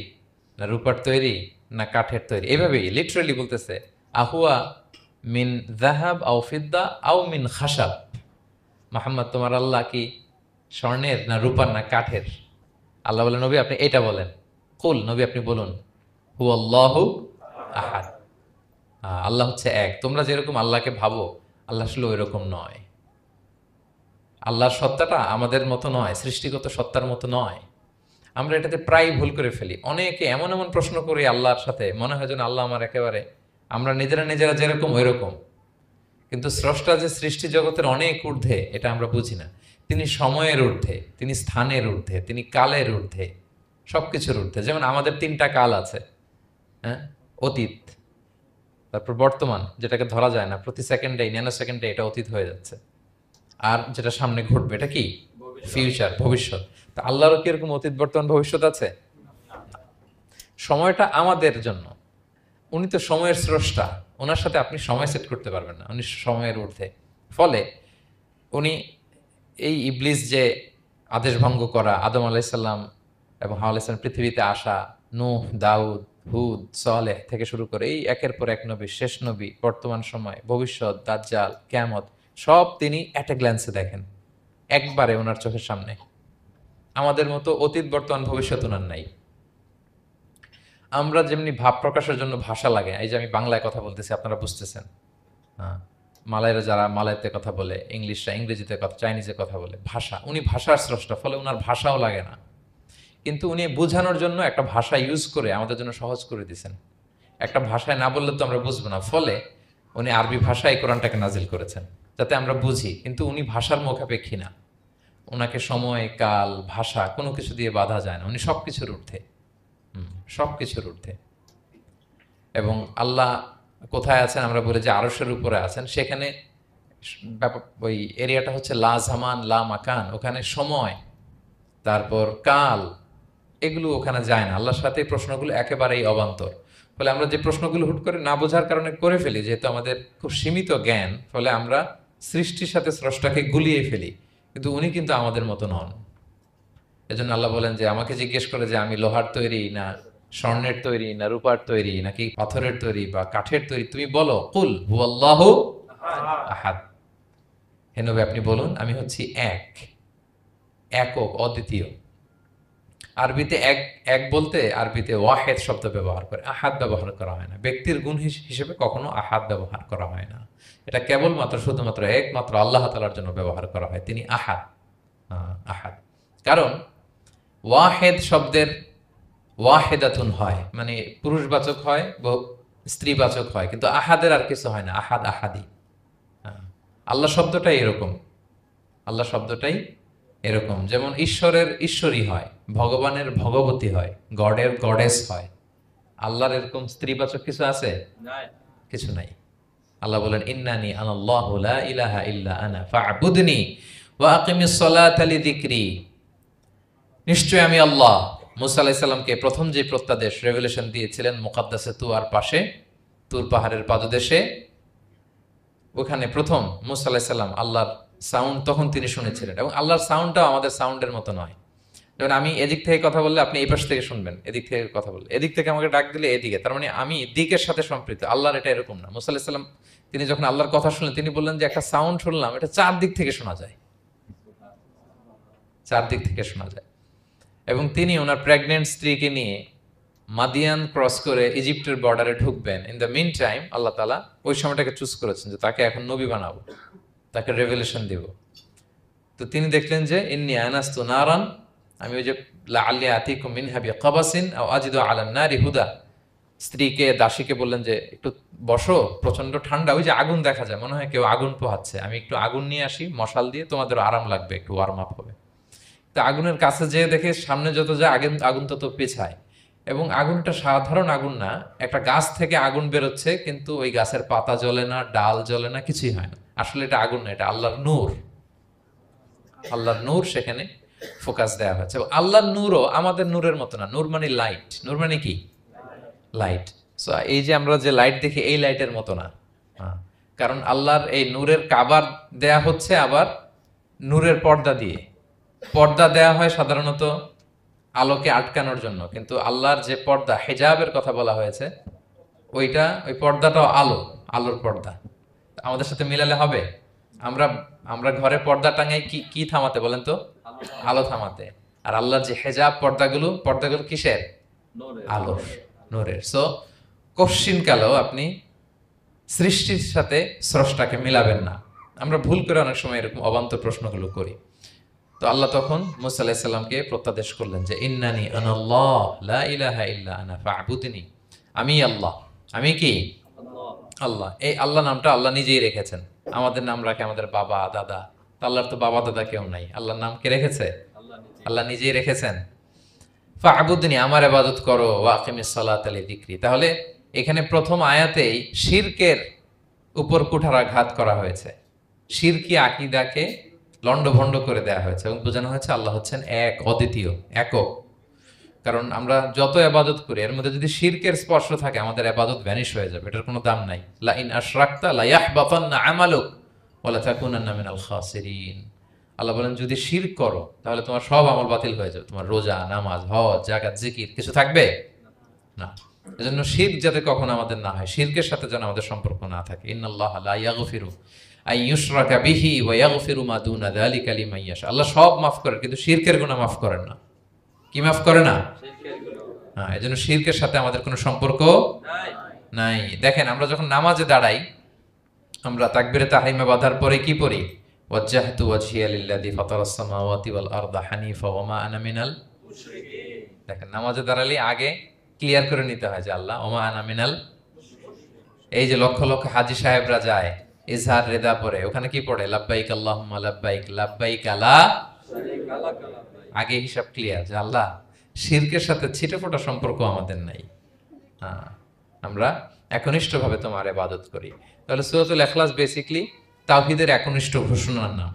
না রূপার তৈরি, না কাঠের তৈরি? এভাবেই লিটারালি বলতেছে, আহুয়া মিন যাহাব আও ফিদ্দা আও মিন খাশাব। মুহাম্মদ তোমার আল্লাহ কি স্বর্ণের, না রূপার, না কাঠের? আল্লাহ বলেন, নবী আপনি এটা বলেন। কুল, নবী আপনি বলুন, হুয়াল্লাহু আহাদ, আল্লাহ হচ্ছে এক। তোমরা যেরকম আল্লাহকে ভাবো, আল্লাহ আসলে ওই রকম নয়। আল্লাহর সত্তাটা আমাদের মতো নয়, সৃষ্টিগত সত্তার মতো নয়। আমরা এটাতে প্রায় ভুল করে ফেলি। অনেকে এমন এমন প্রশ্ন করি আল্লাহর সাথে, মনে হয় যেন আল্লাহ আমার একেবারে, আমরা নিজেরা নিজেরা যেরকম ওই রকম। কিন্তু স্রষ্টা যে সৃষ্টি জগতের অনেক ঊর্ধ্বে, এটা আমরা বুঝি না। তিনি সময়ের ঊর্ধ্বে, তিনি স্থানের ঊর্ধ্বে, তিনি কালের ঊর্ধ্বে, সবকিছুর ঊর্ধ্বে। যেমন আমাদের 3টা কাল আছে, হ্যাঁ, অতীত, তারপর বর্তমান, যেটাকে ধরা যায় না, প্রতি সেকেন্ডে, ন্যানো সেকেন্ডে এটা অতীত হয়ে যাচ্ছে। আর যেটা সামনে ঘটবে এটা কি? ফিউচার, ভবিষ্যৎ। তা আল্লাহরও কি এরকম অতীত বর্তমান ভবিষ্যৎ আছে? সময়টা আমাদের জন্য, উনি তো সময়ের স্রষ্টা, ওনার সাথে আপনি সময় সেট করতে পারবেন না, উনি সময়ের ঊর্ধ্বে। ফলে উনি এই ইবলিস যে আদেশ ভঙ্গ করা, আদম আলাইসাল্লাম এবং হাওয়া আলাইসাল্লাম পৃথিবীতে আসা, নূহ, দাউদ, হুদ, সালেহ থেকে শুরু করে এই একের পর এক নবী, শেষ নবী, বর্তমান সময়, ভবিষ্যৎ, দাজ্জাল, কিয়ামত, সব তিনি অ্যাট এ গ্ল্যান্সে দেখেন, একবারে ওনার চোখের সামনে। আমাদের মতো অতীত, বর্তমান, ভবিষ্যৎ ওনার নাই। আমরা যেমনি ভাব প্রকাশের জন্য ভাষা লাগে, এই যে আমি বাংলায় কথা বলতেছি আপনারা বুঝতেছেন, হ্যাঁ, মালাইরা যারা মালাইতে কথা বলে, ইংলিশরা ইংরেজিতে কথা, চাইনিজে কথা বলে, ভাষা, উনি ভাষার স্রষ্টা, ফলে ওনার ভাষাও লাগে না। কিন্তু উনি বোঝানোর জন্য একটা ভাষা ইউজ করে আমাদের জন্য সহজ করে দিয়েছেন। একটা ভাষায় না বললে তো আমরা বুঝবো না, ফলে উনি আরবি ভাষায় কোরআনটাকে নাজিল করেছেন যাতে আমরা বুঝি। কিন্তু উনি ভাষার মুখাপেক্ষী না, ওনাকে সময়, কাল, ভাষা কোনো কিছু দিয়ে বাধা যায় না, উনি সবকিছুর ঊর্ধ্বে, সবকিছুর ঊর্ধ্বে। এবং আল্লাহ কোথায় আছেন? আমরা বলি যে আরশের উপরে আছেন। সেখানে ওই এরিয়াটা হচ্ছে লা জামান লা মাকান, ওখানে সময়, তারপর কাল, এগুলো ওখানে যায় না। আল্লাহর সাথে এই প্রশ্নগুলো একেবারেই অবান্তর। ফলে আমরা যে প্রশ্নগুলো হুট করে না বোঝার কারণে করে ফেলি, যেহেতু আমাদের খুব সীমিত জ্ঞান, ফলে আমরা সৃষ্টির সাথে স্রষ্টাকে গুলিয়ে ফেলি। কিন্তু উনি কিন্তু আমাদের মতো নন। এজন্য আল্লাহ বলেন যে আমাকে জিজ্ঞেস করে যে আমি লোহার তৈরি, না স্বর্ণের তৈরি, না রূপার তৈরি, নাকি পাথরের তৈরি বা কাঠের তৈরি, তুমি বলো, কুল হুয়াল্লাহু আহাদ। হে নবী আপনি বলুন, আমি হচ্ছি এক, একক, অদ্বিতীয়। আরবিতে এক, এক বলতে আরবিতে ওয়াহেদ শব্দ ব্যবহার করে, আহাদ ব্যবহার করা হয় না। ব্যক্তির গুণ হিসেবে কখনো আহাদ ব্যবহার করা হয় না। এটা কেবলমাত্র শুধুমাত্র একমাত্র আল্লাহ তাআলার জন্য ব্যবহার করা হয়, তিনি আহাদ। আহাদ, কারণ ওয়াহেদ শব্দের ওয়াহেদাতুন হয়, মানে পুরুষবাচক হয়, স্ত্রীবাচক হয়, কিন্তু আহাদের আর কিছু হয় না, আহাদ, আহাদি। আল্লাহ শব্দটাই এরকম, আল্লাহ শব্দটাই এরকম। যেমন ঈশ্বরের ঈশ্বরী হয়, ভগবানের ভগবতী হয়, গডের গডেস হয়। আল্লাহর এরকম স্ত্রীবাচক কিছু আছে? কিছু নাই। আল্লাহ বলেন, ইন্নানি আনাল্লাহু লা ইলাহা ইল্লা আনা ফা'বুদনি ওয়া আকিমিস সালাতা লিযিকরি। নিশ্চয় আমি আল্লাহ। মুসা আলাইহিস সালামকে প্রথম যে প্রত্যাদেশ, রেভেলেশন দিয়েছিলেন মুকাদ্দাসে তুয়ার পাশে, তুর পাহাড়ের পাদদেশে, ওখানে প্রথম মুসা আলাইহিস সালাম আল্লাহর সাউন্ড তখন তিনি শুনেছিলেন, এবং আল্লাহর সাউন্ডটাও আমাদের সাউন্ডের মতো নয়। যেমন আমি এদিক থেকে কথা বললে আপনি এই পাশ থেকে শুনবেন, এদিক থেকে কথা বললে এদিক থেকে আমাকে ডাক দিলে এদিকে, তার মানে আমি দিকের সাথে সম্পৃক্ত। আল্লাহর এটা এরকম না। মুসা আলাইহিস সালাম তিনি যখন আল্লাহর কথা শুনলেন, তিনি বললেন যে একটা সাউন্ড শুনলাম, এটা চারদিক থেকে শোনা যায়, চারদিক থেকে শোনা যায়। এবং তিনি ওনার প্রেগনেন্ট স্ত্রীকে নিয়ে মাদিয়ান ক্রস করে ইজিপ্টের বর্ডারে ঢুকবেন। ইন দ্য মিন টাইম আল্লাহ তাআলা ওই সময়টাকে চুজ করেছেন যে তাকে এখন নবী বানাবো, তাকে রেভেলেশন দিব। তো তিনি দেখলেন যে ইন্নী আনাস্তু নারান, আমি ওই যে লাআল্লি আতিকুম মিনহা বিকাবাসিন আও আজিদু আলান নারি হুদা, স্ত্রীকে দাসীকে বললেন যে একটু বসো, প্রচন্ড ঠান্ডা, ওই যে আগুন দেখা যায়, মনে হয় কেউ আগুন পোহাচ্ছে, আমি একটু আগুন নিয়ে আসি মশাল দিয়ে, তোমাদের আরাম লাগবে, একটু ওয়ার্ম আপ হবে। তো আগুনের কাছে যেয়ে দেখে সামনে যত যায় আগুন আগুন তত পেছায়, এবং আগুনটা সাধারণ আগুন না, একটা গাছ থেকে আগুন বেরোচ্ছে, কিন্তু ওই গাছের পাতা জ্বলে না, ডাল জ্বলে না, কিছুই হয় না। আসলে এটা আগুন না, এটা আল্লাহর নূর। আল্লাহর নূর সেখানে ফোকাস দেওয়া হয়েছে। আল্লাহর নূরও আমাদের নূরের মতো না। নূর মানে লাইট, নূর মানে কি? লাইট। সো এই যে আমরা যে লাইট দেখি, এই লাইটের মতো না। কারণ আল্লাহর এই নূরের কাবার দেয়া হচ্ছে আবার নূরের পর্দা দিয়ে। পর্দা দেয়া হয় সাধারণত আলোকে আটকানোর জন্য, কিন্তু আল্লাহর যে পর্দা, হেজাবের কথা বলা হয়েছে, ওইটা, ওই পর্দাটাও আলো, আলোর পর্দা। আমাদের সাথে মিলালে হবে? আমরা আমরা ঘরে পর্দা টাঙাই কি কি থামাতে বলেন তো? আলো থামাতে। আর আল্লাহর যে হেজাব পর্দাগুলো, পর্দাগুলো কিসের? আলোর, নূরের। সো কশ্চিন কালেও আপনি সৃষ্টির সাথে স্রষ্টাকে মিলাবেন না। আমরা ভুল করে অনেক সময় এরকম অবান্তর প্রশ্নগুলো করি। তো আল্লাহ তখন মুসা আলাইহিস সালামকে প্রত্যাদেশ করলেন যে ইন্নানি আনাল্লাহ লা ইলাহা ইল্লা আনা ফা'বুদনি, আমি আল্লাহ, আমি কি? আল্লাহ। এই আল্লাহ নামটা আল্লাহ নিজেই রেখেছেন। আমাদের নাম রাখে আমাদের বাবা দাদা, আল্লাহর তো বাবা দাদা কেউ নাই। আল্লাহর নাম কে রেখেছে? আল্লাহ নিজেই রেখেছেন। ফা'বুদনি, আমার ইবাদত করো, ওয়া আকিমিস সালাতা লিযিকরি। তাহলে এখানে প্রথম আয়াতেই শিরকের উপর কুঠারাঘাত করা হয়েছে, শিরকি আকীদাকে লন্ডভন্ড করে দেওয়া হয়েছে, এবং বোঝানো হয়েছে আল্লাহ হচ্ছেন এক, অদ্বিতীয়, একক। কারণ আমরা যত ইবাদত করি, এর মধ্যে যদি শিরকের স্পর্শ থাকে, আমাদের ইবাদত ভ্যানিশ হয়ে যাবে, এটার কোনো দাম নাই। লা ইন আশরাকতা লা ইয়াহবাতান্না আমালুক ওয়া লা তাকুনান্না মিনাল খাসিরিন। আল্লাহ বলেন যদি শিরক করো তাহলে তোমার সব আমল বাতিল হয়ে যাবে, তোমার রোজা, নামাজ, হজ, যাকাত, জিকির কিছু থাকবে না। এজন্য শিরক যাতে কখনো আমাদের না হয়, শিরকের সাথে যেন আমাদের সম্পর্ক না থাকে। ইন্নাল্লাহা লা ইয়াগফিরু আইয়ুশরাকা বিহি ওয়া ইয়াগফিরু মা দুনা যালিকা লিমান ইয়াশা। আল্লাহ সব মাফ করেন, কিন্তু শিরকের গুনাহ মাফ করেন না। কি মাফ করে না? হ্যাঁ, এজন্য শিরকের সাথে আমাদের কোনো সম্পর্ক নাই। দেখেন আমরা যখন নামাজে দাঁড়াই, আমরা তাকবীরে তাহরিমে বাঁধার পরে কি পড়ি? ওয়াজ্জাহতু ওয়াজহিয়া লিল্লাযী ফাতারাস সামাওয়াতি ওয়াল আরদা হানিফা ওয়া মা আনা মিনাল মুশরিকিন। দেখেন নামাজে দাঁড়ালে আগে ক্লিয়ার করে নিতে হয় যে আল্লাহ ওয়া মা আনা মিনাল। এই যে লক্ষ লক্ষ হাজী সাহেবরা যায় ইজহার রেদা পরে, ওখানে কি পড়ে? লাব্বাইক আল্লাহুম্মা লাব্বাইক লাব্বাইক লা শারীকা লাক লাব্বাইক। আগে হিসাব ক্লিয়ার যে আল্লাহ শিরকের সাথে ছিটেফোঁটা সম্পর্ক আমাদের নাই। আমরা একনিষ্ঠভাবে তোমার ইবাদত করি। তাহলে সূরাতুল ইখলাস বেসিক্যালি তাওহীদের একনিষ্ঠ ঘোষণার নাম,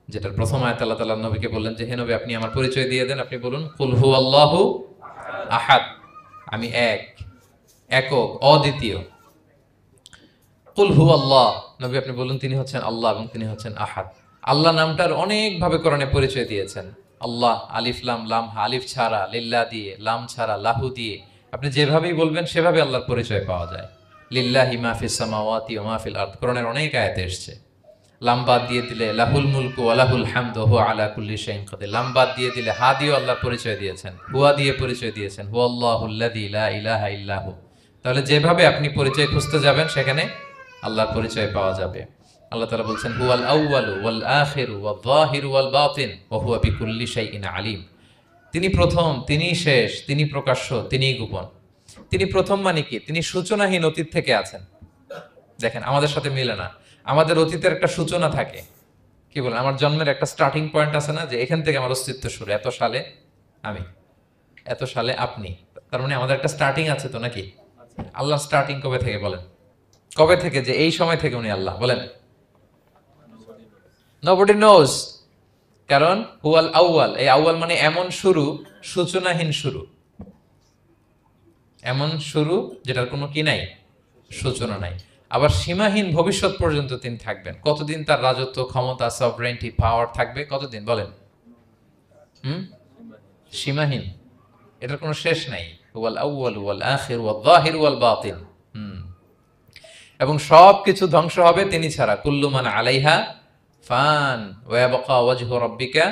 যেটার প্রথম আয়াতে আল্লাহ তাআলা নবীকে বললেন যে হে নবী আপনি আমার পরিচয় দিয়ে দেন, আপনি বলুন কুল হুয়াল্লাহু আহাদ, আমি এক, একক, অদ্বিতীয়। কুল হুয়াল্লাহ, নবী আপনি বলুন তিনি হচ্ছেন আল্লাহ এবং তিনি হচ্ছেন আহাদ। আল্লাহ নামটার অনেক ভাবে কোরআনে পরিচয় দিয়েছেন। আল্লাহ আলিফ লাম, লাম আলিফ ছাড়া, লিল্লাহ দিয়ে, লাম ছাড়া, লাহু দিয়ে, আপনি যেভাবেই বলবেন সেভাবে আল্লাহর পরিচয় পাওয়া যায়। লিল্লাহি মা ফিস সামাওয়াতি ওয়া মা ফিল আরদ, কোরআনের অনেক আয়াতে এসেছে। লাম বাদ দিয়ে দিলে লাহুল মুলকু ওয়া লাহুল হামদু হুয়া আলা কুল্লি শাইইন কাদির। লাম বাদ দিয়ে দিলে হা দিয়ে আল্লাহর পরিচয় দিয়েছেন, হুয়া দিয়ে পরিচয় দিয়েছেন, হুয়াল্লাহুল্লাযী লা ইলাহা ইল্লাহু। তাহলে যেভাবে আপনি পরিচয় খুঁজতে যাবেন সেখানে আল্লাহর পরিচয় পাওয়া যাবে। আল্লাহ তাআলা বলছেন হুয়াল আউয়ালু ওয়াল আখিরু ওয়াল যাহিরু ওয়াল বাতিন ওয়া হুয়া বিকুল্লি শাইইন আলিম। তিনি প্রথম, তিনি শেষ, তিনি প্রকাশ্য, তিনি গোপন। তিনি প্রথম মানে কি? তিনি সূচনাহীন অতীত থেকে আছেন। দেখেন আমাদের সাথে মিলে না। আমাদের অতীতের একটা সূচনা থাকে, কি বলেন, আমার জন্মের একটা স্টার্টিং পয়েন্ট আছে না, যে এখান থেকে আমার অস্তিত্ব শুরু, এত সালে আমি, এত সালে আপনি। তার মানে আমাদের একটা স্টার্টিং আছে তো নাকি? আল্লাহ স্টার্টিং কবে থেকে বলেন? কবে থেকে যে এই সময় থেকে উনি আল্লাহ বলেন? nobody knows, কারণ হুয়াল আউয়াল, এই আউয়াল মানে এমন শুরু, সূচনাহীন শুরু, এমন শুরু যেটার কোনো কি নাই, সূচনা নাই। আবার সীমাহীন ভবিষ্যৎ পর্যন্ত তিনি থাকবেন। কতদিন তার রাজত্ব, ক্ষমতা, সভরেন্টি, পাওয়ার থাকবে? কতদিন বলেন? হুম সীমাহীন, এটার কোনো শেষ নাই। ওয়াল আউয়াল ওয়াল আখির ওয়াল যাহির ওয়াল বাতিন। এবং সবকিছু ধ্বংস হবে তিনি ছাড়া। কুল্লু মান আলাইহা ফান ওয়া ইয়াবকা ওয়াজহু রাব্বিকা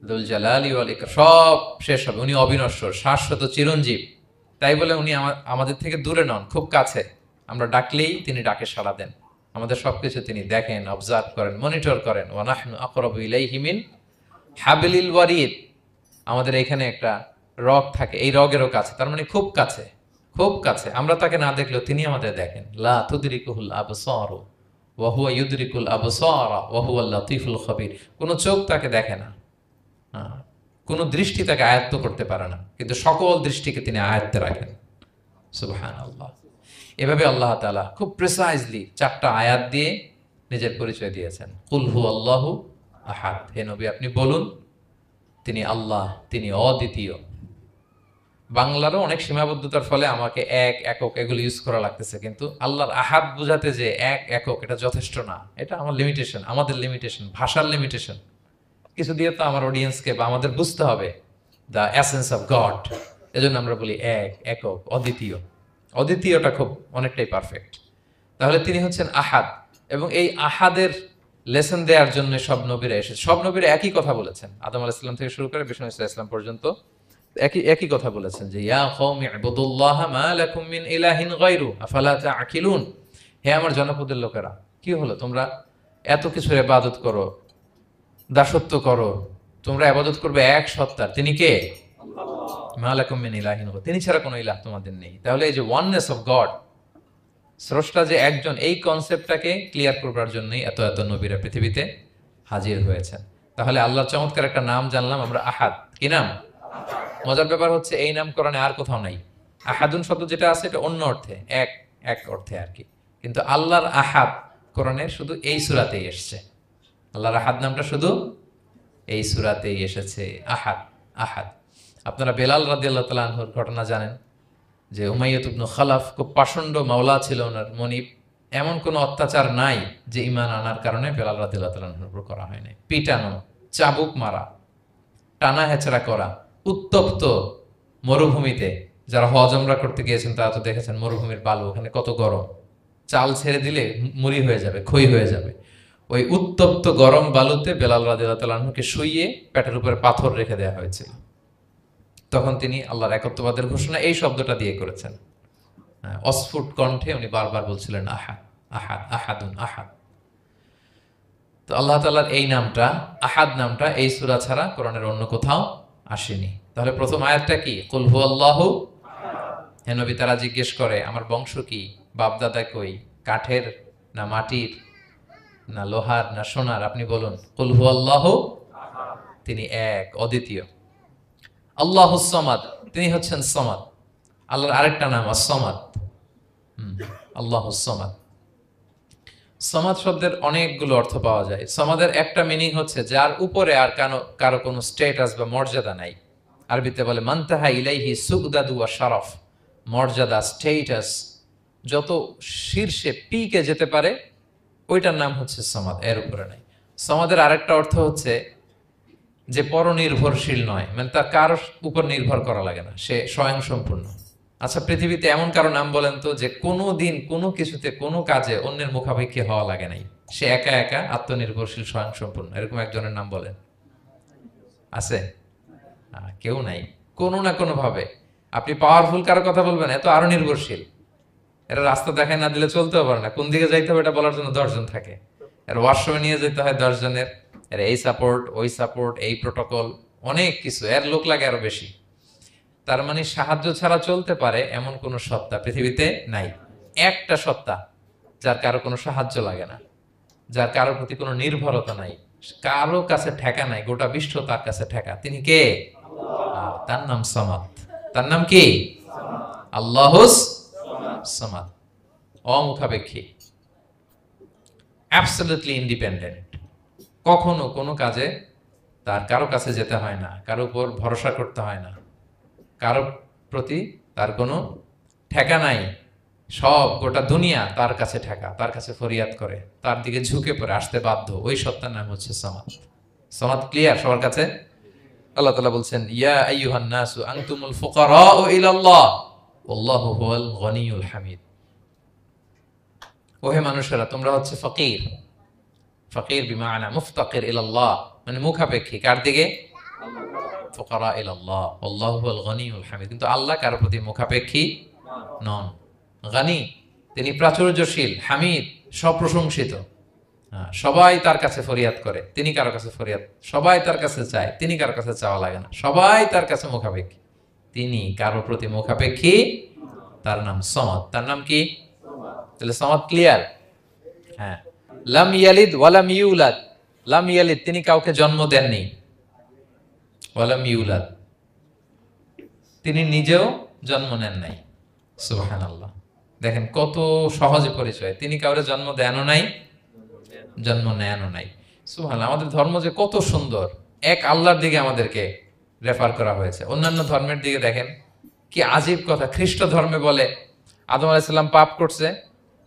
যুল জালালি ওয়াল ইকরাম। সব শেষ হবে, উনি অবিনশ্বর, শাশ্বত, চিরঞ্জীব। তাই বলে উনি আমাদের থেকে দূরে নন, খুব কাছে। আমরা ডাকলেই তিনি ডাকে সাড়া দেন। আমাদের সবকিছু তিনি দেখেন, অবজার্ভ করেন, মনিটর করেন। ওয়া নাহনু আকরাবু ইলাইহি মিন হাবলিল ওয়ারিদ। আমাদের এখানে একটা রগ থাকে, এই রগেরও কাছে, তার মানে খুব কাছে, খুব কাছে। আমরা তাকে না দেখলেও তিনি আমাদের দেখেন। লা তুদরিকুহুল আবসার ওয়া হুয়া ইউদরিকুল আবসার ওয়া হুয়াল লাতীফুল খবীর। কোনো চোখ তাকে দেখে না, কোনো দৃষ্টি তাকে আয়ত্ত করতে পারে না, কিন্তু সকল দৃষ্টিকে তিনি আয়ত্তে রাখেন। সুবহানাল্লাহ। এভাবে আল্লাহ তাআলা খুব প্রিসাইজলি 4টা আয়াত দিয়ে নিজের পরিচয় দিয়েছেন। কুল হুয়াল্লাহু আহাদ। হে নবী, আপনি বলুন তিনি আল্লাহ, তিনি অদ্বিতীয়। বাংলারও অনেক সীমাবদ্ধতার ফলে আমাকে এক, একক এগুলো ইউজ করা লাগতেছে, কিন্তু আল্লাহর আহাদ বোঝাতে যে এক, একক, এটা যথেষ্ট না। এটা আমার লিমিটেশন, আমাদের লিমিটেশন, ভাষার লিমিটেশন। কিছু দিয়ে তো আমার অডিয়েন্সকে বা আমাদের বুঝতে হবে দ্য এসেন্স অফ গড। এজন্য আমরা বলি এক, একক, অদ্বিতীয়। অদ্বিতীয়টা খুব অনেকটাই পারফেক্ট। তাহলে তিনি হচ্ছেন আহাদ, এবং এই আহাদের লেসন দেওয়ার জন্য সব নবীরা এসেছে। সব নবীরা একই কথা বলেছেন, আদম আলাইহিস সালাম থেকে শুরু করে বিষ্ণু ইসলাম পর্যন্ত একই কথা বলেছেন যে ইয়া কওমি ইবুদুল্লাহ মা লাকুম মিন ইলাহিন গায়রু আফালা তাআকিলুন। হে আমার জনপদের লোকেরা, কি হলো তোমরা এত কিছুর ইবাদত করো, দাসত্ব করো, তোমরা ইবাদত করবে এক সত্তার, তিনি কে? মা লাকুম মিন ইলাহিন গায়রু, তিনি ছাড়া কোনো ইলাহ তোমাদের নেই। তাহলে এই যে ওয়াননেস অফ গড, স্রষ্টা যে একজন, এই কনসেপ্টটাকে ক্লিয়ার করবার জন্যই এত এত নবীরা পৃথিবীতে হাজির হয়েছেন। তাহলে আল্লাহর চমৎকার একটা নাম জানলাম আমরা, আহাদ। কি নাম? মজার ব্যাপার হচ্ছে এই নাম কোরআনে আর কোথাও নাই। আহাদুন শব্দ যেটা আছে এটা অন্য অর্থে, এক, এক অর্থে আর কি। কিন্তু আল্লাহর আহাদ কোরআনে শুধু এই সূরাতেই এসেছে। আল্লাহর আহাদ নামটা শুধু এই সূরাতেই এসেছে। আহাদ, আহাদ। আপনারা বেলাল রাদিয়াল্লাহু তাআলা আনহুর ঘটনা জানেন যে উমাইয়া ইবনে খালাফ খুব পাষণ্ড মাওলা ছিল ওনার, মনিব। এমন কোনো অত্যাচার নাই যে ঈমান আনার কারণে বেলাল রাদিয়াল্লাহু তাআলা আনহুর উপর করা হয় নাই। পিটানো, চাবুক মারা, টানা হেচড়া করা, উত্তপ্ত মরুভূমিতে। যারা হজ উমরা করতে গিয়েছেন তারা তো দেখেছেন মরুভূমির বালু, ওখানে কত গরম, চাল ছেড়ে দিলে মুড়ি হয়ে যাবে, খই হয়ে যাবে। ওই উত্তপ্ত গরম বালুতে বেলাল রাদিয়াল্লাহু তাআলা আনহুকে শুইয়ে পেটের উপরে পাথর রেখে দেওয়া হয়েছিল। তখন তিনি আল্লাহর একত্ববাদের ঘোষণা এই শব্দটা দিয়ে করেছেন। অস্ফুট কণ্ঠে উনি বারবার বলছিলেন আহাদ, আহাদ, আহাদুন, আহাদ। তো আল্লাহ তাআলার এই নামটা, আহাদ নামটা, এই সূরা ছাড়া কোরআনের অন্য কোথাও আসেনি। তাহলে প্রথম আয়াতটা কি? কুল হুয়াল্লাহু। হে নবী, তারা জিজ্ঞেস করে আমার বংশ কি, বাপদাদা কই, কাঠের না মাটির না লোহার না সোনার? আপনি বলুন কুল হুয়াল্লাহু, তিনি এক, অদ্বিতীয়। আল্লাহুস সামাদ, তিনি হচ্ছেন সামাদ। আল্লাহর আরেকটা নাম আস-সামাদ। আল্লাহুস সামাদ। সামাদ শব্দের অনেকগুলো অর্থ পাওয়া যায়। সামাদের একটা মিনিং হচ্ছে যার উপরে আর কারো কোনো স্ট্যাটাস বা মর্যাদা নাই। আরবিতে বলে মানতাহা ইলাইহি সুগদাদু ওয়া শারাফ। মর্যাদা, স্ট্যাটাস যত শীর্ষে, পিকে যেতে পারে, ওইটার নাম হচ্ছে সামাদ, এর উপরে নাই। সামাদের আরেকটা অর্থ হচ্ছে যে পরনির্ভরশীল নয়, মানে তার কারো উপর নির্ভর করা লাগে না, সে স্বয়ংসম্পূর্ণ। আচ্ছা, পৃথিবীতে এমন কারো নাম বলেন তো যে কোনো দিন কোনো কিছুতে কোনো কাজে অন্যের মুখাপেক্ষী হওয়া লাগে নাই, সে একা একা আত্মনির্ভরশীল, স্বয়ংসম্পূর্ণ। এরকম একজনের নাম বলেন, আছে? কেউ নাই। কোনো না কোনো ভাবে আপনি পাওয়ারফুল কারো কথা বলবেন, এত আরো নির্ভরশীল। এরা রাস্তা দেখায় না দিলে চলতেও পারে না, কোন দিকে যাইতে হবে এটা বলার জন্য 10 জন থাকে। এর ওয়াশরুমে নিয়ে যেতে হয় 10 জনের, এর এই সাপোর্ট, ওই সাপোর্ট, এই প্রোটোকল, অনেক কিছু, এর লোক লাগে আরো বেশি। তার মানে সাহায্য ছাড়া চলতে পারে এমন কোন সত্তা পৃথিবীতে নাই। একটা সত্তা যার কারো কোনো সাহায্য লাগে না, যার কারোর প্রতি কোনো নির্ভরতা নাই, কারো কাছে ঠেকা নাই, গোটা বিশ্ব তার কাছে ঠেকা। তিনি কে? তার নাম সামাদ। তার নাম কি? আল্লাহুস সামাদ। অমুখাপেক্ষী, অ্যাবসলিউটলি ইন্ডিপেন্ডেন্ট। কখনো কোনো কাজে তার কারো কাছে যেতে হয় না, কারো উপর ভরসা করতে হয় না, কারো প্রতি তার কোনো ঠেকা নাই। সব গোটা দুনিয়া তার কাছে ঠেকা, তার কাছে ফরিয়াদ করে, তার দিকে ঝুঁকে পড়ে আসতে বাধ্য, ওই সত্তার নাম হচ্ছে সমাদ। সমাদ ক্লিয়ার সবার কাছে? আল্লাহ তাআলা বলছেন ইয়া আইয়ুহান নাসু আনতুমুল ফুকারাউ ইলাল্লাহ ওয়াল্লাহু হুয়াল গনিয়ুল হামিদ। ওহে মানুষেরা, তোমরা হচ্ছে ফকির। ফকির বিমানা মুফতাকির ইলাল্লাহ, মানে মুখাপেক্ষী কার দিকে? ফুকারা ইলাল্লাহ আল্লাহু হুয়াল গনিয়ুল হামিদ। কিন্তু আল্লাহ কারো প্রতি মুখাপেক্ষী নন। গানি, তিনি প্রাচুর্যশীল, হামিদ, সপ্রশংসিত। সবাই তার কাছে ফরিয়াদ করে, তিনি কারো কাছে ফরিয়াদ, সবাই তার কাছে চায়, তিনি কারো কাছে চাওয়া লাগে না, সবাই তার কাছে মুখাপেক্ষী, তিনি কারো প্রতি মুখাপেক্ষী। তার নাম সমাদ। তার নাম কি? তাহলে সমাদ ক্লিয়ার। হ্যাঁ, লাম ইয়ালিদ ওয়ালাম ইউলাদ। লাম ইয়ালিদ, তিনি কাউকে জন্ম দেননি। ওয়ালাম ইউলাদ, তিনি নিজেও জন্ম নেন নাই। সুবহানাল্লাহ, দেখেন কত সহজে পরিচয়। তিনি কাউরে জন্ম দেনও নাই, জন্ম নেনও নাই। সুবহানাল্লাহ, আমাদের ধর্ম যে কত সুন্দর। এক আল্লাহর দিকে আমাদেরকে রেফার করা হয়েছে। অন্যান্য ধর্মের দিকে দেখেন কি আজীব কথা। খ্রিস্ট ধর্মে বলে আদম আলাইহিস সালাম পাপ করছে,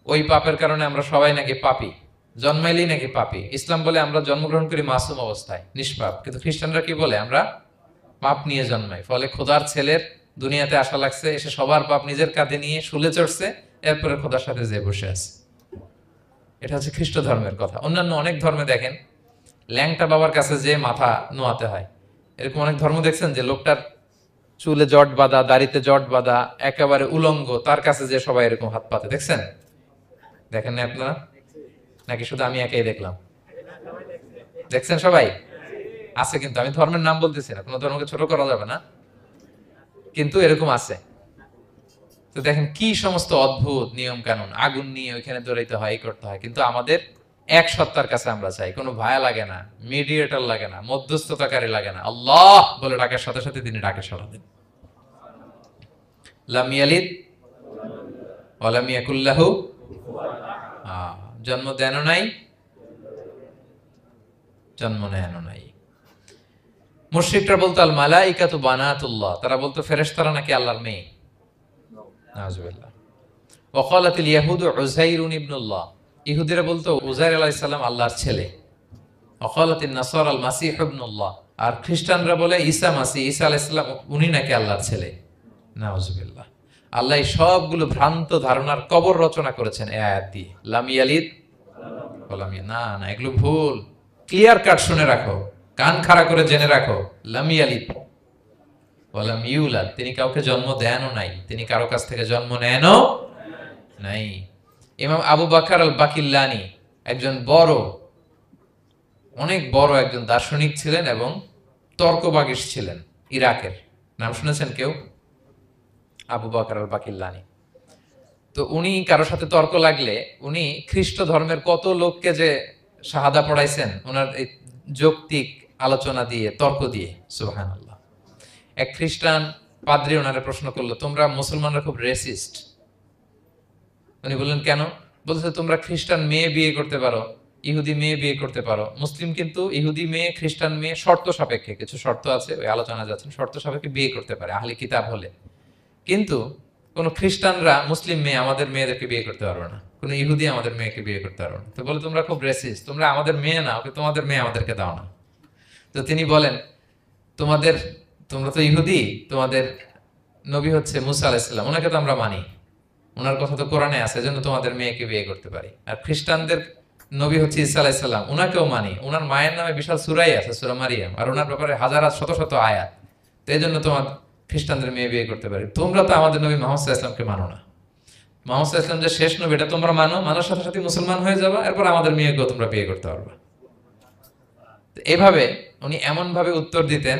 ওই পাপের কারণে আমরা সবাই নাকি পাপী, জন্মাইলেই নাকি পাপী। ইসলাম বলে আমরা জন্মগ্রহণ করি মাসুম অবস্থায়, নিষ্পাপ। কিন্তু খ্রিস্টানরা কি বলে? আমরা পাপ নিয়ে জন্মাই, ফলে খোদার ছেলের দুনিয়াতে আসা লাগছে, এসে সবার পাপ নিজের কাঁধে নিয়ে শুলে চড়ছে, এরপরে খোদার সাথে যে বসে আছে। এটা হচ্ছে খ্রিস্ট ধর্মের কথা। অন্যান্য অনেক ধর্মে দেখেন ল্যাংটা বাবার কাছে যে মাথা নোয়াতে হয়। এরকম অনেক ধর্ম দেখছেন যে লোকটার চুলে জট বাঁধা, দাড়িতে জট বাঁধা, একেবারে উলঙ্গ, তার কাছে যে সবাই এরকম হাত পাতে। দেখছেন? দেখেন না আপনারা? নাকি শুধু আমি একাই দেখলাম? দেখছেন সবাই? আছে, কিন্তু আমি ধর্মের নাম বলতেছি না, কোনো ধর্মকে ছোট করা যাবে না, কিন্তু এরকম আছে। তো দেখেন কি সমস্ত অদ্ভুত নিয়ম কানুন। আগুন নিয়ে ওইখানে দৌড়াইতে হয়, এই করতে হয়, কিন্তু আমাদের এক সত্তার কাছে আমরা চাই। কোনো ভায়া লাগে না, মিডিয়েটর লাগে না, মধ্যস্থতাকারী লাগে না। আল্লাহ বলে ডাকার সাথে সাথে তিনি ডাকে সাড়া দেন। লাম ইয়ালিদ ওয়া লাম ইয়াকুল লাহু, জন্ম দেনও নাই, জন্ম নেনও নাই। মুশরিকরা বলতো আল মালাইকাতু বানাতুল্লাহ, তারা বলতো ফেরেশতারা নাকি আল্লাহর মেয়ে। নাউজুবিল্লাহ। ওয়া ক্বালাতিল ইয়াহুদু উযাইরুন ইবনুল্লাহ, ইহুদিরা বলতো উযাইর আলাইহিস সালাম আল্লাহর ছেলে। ওয়া ক্বালাতিন নাসারা আল মাসীহ ইবনুল্লাহ, আর খ্রিস্টানরা বলে ঈসা মাসীহ, ঈসা আলাইহিস সালাম উনি নাকি আল্লাহর ছেলে। নাউজুবিল্লাহ। আল্লাহ সবগুলো ভ্রান্ত ধারণার কবর রচনা করেছেন এই আয়াত দিয়ে। লাম ইয়ালিদ ওয়া লাম না না, এগুলো ভুল। ক্লিয়ার কাট শুনে রাখো, কান খাড়া করে জেনে রাখো। লাম ইয়ালিদ ওয়া লাম ইউলাদ, তিনি কাউকে জন্ম দেনও নাই, তিনি কারো কাছ থেকে জন্ম নেনও নাই। ইমাম আবু বকর আল বাকিল্লানি একজন বড়, অনেক বড় একজন দার্শনিক ছিলেন এবং তর্কবাগীশ ছিলেন, ইরাকের। নাম শুনেছেন কেউ? আবু বকর আল বাকিল্লানি। তো উনি কারোর সাথে তর্ক লাগলে উনি খ্রিস্ট ধর্মের কত লোককে যে শাহাদা পড়াইছেন ওনার এই যৌক্তিক আলোচনা দিয়ে, তর্ক দিয়ে। সুবহানাল্লাহ। এক খ্রিস্টান পাদ্রী ওনারে প্রশ্ন করলো, তোমরা মুসলমানরা খুব রেসিস্ট। উনি বললেন কেন? বলছে তোমরা খ্রিস্টান মেয়ে বিয়ে করতে পারো, ইহুদি মেয়ে বিয়ে করতে পারো, মুসলিম কিন্তু ইহুদি মেয়ে, খ্রিস্টান মেয়ে শর্ত সাপেক্ষে, কিছু শর্ত আছে, ওই আলোচনা যাচ্ছেন, শর্ত সাপেক্ষে বিয়ে করতে পারে আহলি কিতাব হলে। কিন্তু কোন খ্রিস্টানরা মুসলিম মেয়ে আমাদের মেয়েদেরকে বিয়ে করতে পারবে না, কোন ইহুদি আমাদের মেয়েকে বিয়ে করতে পারবে না। তো বলে তোমরা খুব রেসিস্ট, তোমরা আমাদের মেয়ে না, ওকে তোমাদের মেয়ে আমাদেরকে দাও না। তো তিনি বলেন তোমরা তো ইহুদি, তোমাদের নবী হচ্ছে মুসা আলাইহিস সালাম, ওনাকে তো আমরা মানি, ওনার কথা তো কোরআনে আছে, এজন্য তোমাদের মেয়েকে বিয়ে করতে পারি। আর খ্রিস্টানদের নবী হচ্ছে ঈসা আলাইহিস সালাম, ওনাকেও মানি, ওনার মায়ের নামে বিশাল সূরাই আছে, সূরা মারিয়াম, আর ওনার ব্যাপারে হাজার শত শত আয়াত, তো এজন্য তোমার খ্রিস্টানদের মেয়ে বিয়ে করতে পারি। তোমরা তো আমাদের নবী মুহাম্মদ সাল্লাল্লাহু আলাইহি ওয়াসাল্লামকে মানো না। মুহাম্মদ সাল্লাল্লাহু আলাইহি ওয়াসাল্লাম যে শেষ নবী এটা তোমরা মানো, মানার সাথে সাথে মুসলমান হয়ে যাবে, এরপর আমাদের মেয়েকেও তোমরা বিয়ে করতে পারবে। এভাবে উনি এমন ভাবে উত্তর দিতেন,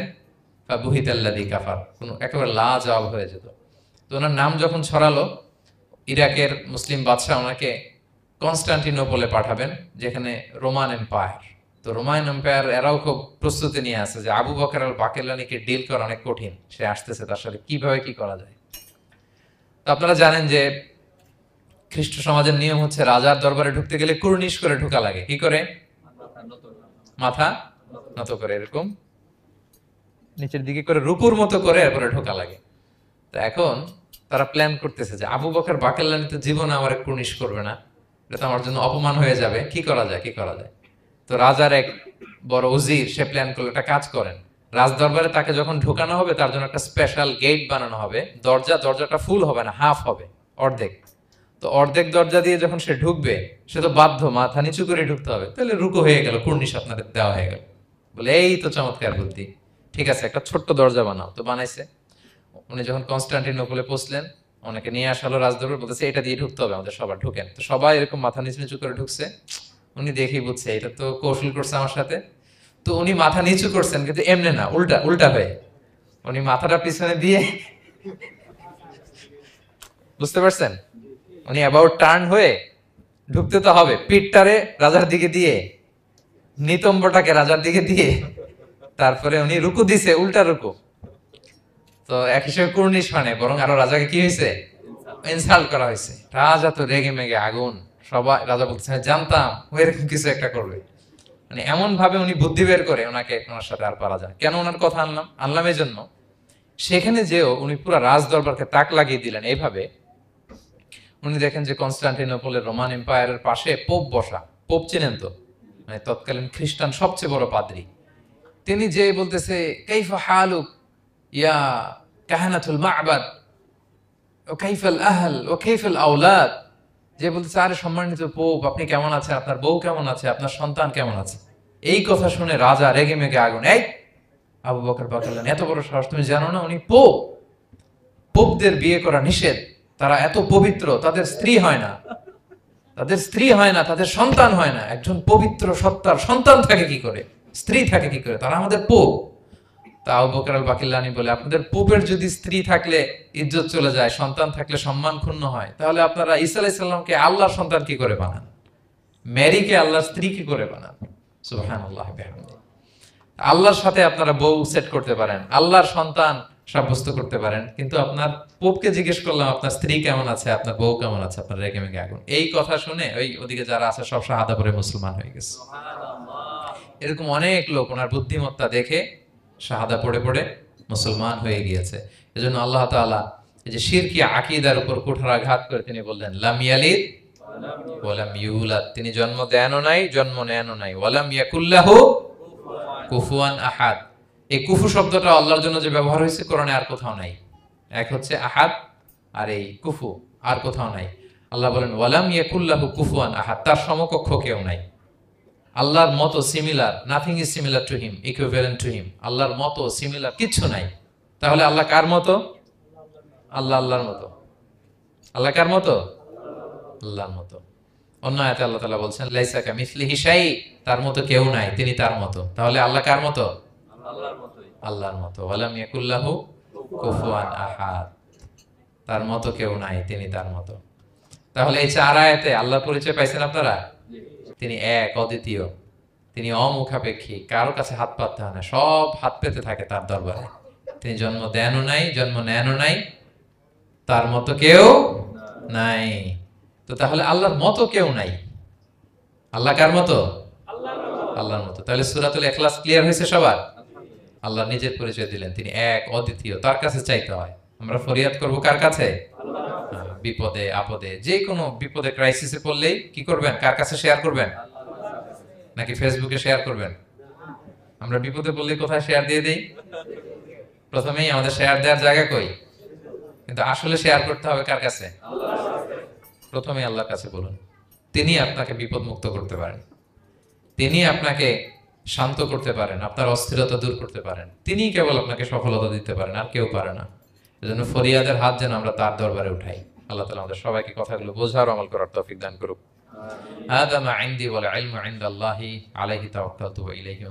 বুহিতাল্লাযী কাফার, কোনো একেবারে লাজবাব হয়ে যেত। তো ওনার নাম যখন ছড়ালো, ইরাকের মুসলিম বাদশাহ ওনাকে কনস্টান্টিনোপলে পাঠাবেন, যেখানে রোমান এম্পায়ার। তো রোমান এম্পায়ার এরাও খুব প্রস্তুতি নিয়ে আছে যে আবু বকর আল বাকিল্লানিকে ডিল করা অনেক কঠিন, সে আসতেছে, তার সাথে কিভাবে কি করা যায়। তো আপনারা জানেন যে খ্রিস্ট সমাজের নিয়ম হচ্ছে রাজার দরবারে ঢুকতে গেলে কুর্নিশ করে ঢোকা লাগে। কি করে? মাথা নত করে, এরকম নিচের দিকে করে রূপুর মতো করে এরপরে ঢোকা লাগে। তো এখন তারা প্ল্যান করতেছে যে আবু বকর বাকেল্লানি তো জীবনে আমার কুর্নিশ করবে না, এটা তো আমার জন্য অপমান হয়ে যাবে, কি করা যায় কি করা যায়। তো রাজার এক বড় উজির সে প্ল্যান করলো, একটা কাজ করেন, রাজ দরবারে তাকে যখন ঢুকানো হবে তার জন্য একটা স্পেশাল গেট বানানো হবে, দরজাটা ফুল হবে না, হাফ হবে, অর্ধেক। তো অর্ধেক দরজা দিয়ে যখন সে ঢুকবে সে তো বাধ্য মাথা নিচু করে ঢুকতে হবে, তাহলে রুকু হয়ে গেল, কুর্নিশ আপনাদের দেওয়া হয়ে গেল। বলে এই তো চমৎকার বুদ্ধি, ঠিক আছে একটা ছোট্ট দরজা বানাও। তো বানাইছে। উনি যখন কনস্টান্টিনোপলে পৌঁছলেন, ওনাকে নিয়ে আসালো রাজদরবার, বলতেছে এটা দিয়ে ঢুকতে হবে আমাদের, সবার ঢুকেন। তো সবাই এরকম মাথা নিচু নিচু করে ঢুকছে। উনি দেখেই বুঝছে এটা তো কৌশল করছে আমার সাথে। তো উনি মাথা নিচু করছেন, কিন্তু এমনি না, উল্টা উল্টা হয়ে উনি মাথাটা পিছনে দিয়ে, বুঝতে পারছেন, উনি অ্যাবাউট টার্ন হয়ে ঢুকতে তো হবে, পিঠটারে রাজার দিকে দিয়ে, নিতম্বটাকে রাজার দিকে দিয়ে, তারপরে উনি রুকু দিছে, উল্টা রুকু। তো এক হিসেবে কুর্নিশ মানে বরং আরো রাজাকে কি হয়েছে, ইনসাল্ট করা হয়েছে। রাজা তো রেগে মেগে আগুন। সবাই রাজা বলতেছে জানতাম ও এরকম কিছু একটা করবে। মানে এমন ভাবে উনি বুদ্ধি বের করে ওনাকে, ওনার সাথে আর পারা যায়। কেন ওনার কথা আনলাম এই জন্য, সেখানে যেও উনি পুরো রাজ দরবারকে তাক লাগিয়ে দিলেন এইভাবে। উনি দেখেন যে কনস্টান্টিনোপলের রোমান এম্পায়ারের পাশে পোপ বসা। পোপ চেনেন তো, মানে তৎকালীন খ্রিস্টান সবচেয়ে বড় পাদ্রী। তিনি যে বলতেছে কাইফা হালুক ইয়া কাহানাতুল মা'বাদ ও কাইফাল আহল ও কাইফাল আওলাদ, যে বলতেছে আরে সম্মানিত পোপ আপনি কেমন আছেন, আপনার বউ কেমন আছে, আপনার সন্তান কেমন আছে। এই কথা শুনে রাজা রেগে মেগে আগুন। এই আবু বকর বাকাল্লানি এত বড় সাহস, তুমি জানো না উনি পোপ? পোপদের বিয়ে করা নিষেধ, তারা এত পবিত্র, তাদের স্ত্রী হয় না, তাদের সন্তান হয় না। একজন পবিত্র সত্তার সন্তান থাকে কি করে, স্ত্রী থাকে কি করে, তারা আমাদের পোপ। তা আবু বকর আল বাকিল্লানি বলে আপনাদের পোপের যদি স্ত্রী থাকলে ইজ্জত চলে যায়, সন্তান থাকলে সম্মান ক্ষুণ্ণ হয়, তাহলে আপনারা ঈসা আলাইহিস সালামকে আল্লাহর সন্তান কি করে বানান, মেরিকে আল্লাহর স্ত্রী কি করে বানান। সুবহানাল্লাহ বিহামদিহি। আল্লাহর সাথে আপনারা বউ সেট করতে পারেন, আল্লাহর সন্তান সাব্যস্ত করতে পারেন, কিন্তু আপনার পোপকে জিজ্ঞেস করলাম আপনার স্ত্রী কেমন আছে, আপনার বউ কেমন আছে, আপনার রেগে মেগে আগুন। এই কথা শুনে ওই ওদিকে যারা আছে সব শাহাদা পড়ে মুসলমান হয়ে গেছে। এরকম অনেক লোক ওনার বুদ্ধিমত্তা দেখে শাহাদা পড়ে পড়ে মুসলমান হয়ে গিয়েছে। এজন্য আল্লাহ তাআলা এই যে শিরকি আকীদার উপর কুঠারাঘাত করে তিনি বললেন লাম ইয়ালিদ ওয়া লাম ইউলাদ, তিনি জন্ম দেনও নাই জন্ম নেনও নাই, ওয়া লাম ইয়াকুল লাহু কুফুয়ান আহাদ। এই কুফু শব্দটা আল্লাহর জন্য যে ব্যবহার হয়েছে কোরআনে আর কোথাও নাই। এক হচ্ছে আহাদ আর এই কুফু, আর কোথাও নাই। আল্লাহ বলেন ওয়া লাম ইয়াকুল লাহু কুফুয়ান আহাদ, তার সমকক্ষ কেউ নাই। আল্লাহর মতো similar, nothing is similar to him, equivalent to him. আল্লাহর মতো সিমিলার কিচ্ছু নাই। তাহলে আল্লাহ কার মতো? আল্লাহর মতো। আল্লাহ কার মতো? আল্লাহর মতো। অন্য আয়াতে আল্লাহ তাআলা বলছেন লাইসা কামিসলিহি শাই, তার মতো কেউ নাই, তিনি তার মতো। তাহলে আল্লাহ কার মতো? আল্লাহর মতো। ওয়ালাম ইয়াকুল লাহু কুফুয়ান আহাদ, তার মতো কেউ নাই, তিনি তার মতো। তাহলে এই চার আয়াতে আল্লাহর পরিচয় পাইছেন আপনারা? তিনি এক, অদ্বিতীয়, তিনি অমুখাপেক্ষী, কারো কাছে হাত পাততে হয় না, সব হাত পেতে থাকে তার দরবারে। তিনি জন্ম দেনও নাই জন্ম নেনও নাই, তার মতো কেউ নাই। তো তাহলে আল্লাহর মতো কেউ নাই। আল্লাহ কার মতো? আল্লাহর মতো। তাহলে সূরাতুল ইখলাস ক্লিয়ার হয়েছে সবার? আল্লাহ নিজের পরিচয় দিলেন, তিনি এক, অদ্বিতীয়, তার কাছে চাইতে হয়। আমরা ফরিয়াদ করব কার কাছে? বিপদে আপদে, যে কোনো বিপদে ক্রাইসিসে পড়লেই কি করবেন, কার কাছে শেয়ার করবেন? নাকি ফেসবুকে শেয়ার করবেন? আমরা বিপদে পড়লে কোথায় শেয়ার দিয়ে দেই? প্রথমেই আমাদের শেয়ার দেওয়ার জায়গা কই? কিন্তু আসলে শেয়ার করতে হবে কার কাছে? প্রথমে আল্লাহর কাছে বলুন। তিনি আপনাকে বিপদ মুক্ত করতে পারেন, তিনি আপনাকে শান্ত করতে পারেন, আপনার অস্থিরতা দূর করতে পারেন, তিনি কেবল আপনাকে সফলতা দিতে পারেন, আর কেউ পারে না। এজন্য ফরিয়াদের হাত যেন আমরা তার দরবারে উঠাই। আল্লাহ তাআলা আমাদের সবাইকে কথাগুলো বোঝার আমল করার তৌফিক দান করুক। হাদা মা ইনদি ওয়াল ইলমু ইনদাল্লাহি আলাইহি তাওয়াক্কালতু ওয়া ইলাইহি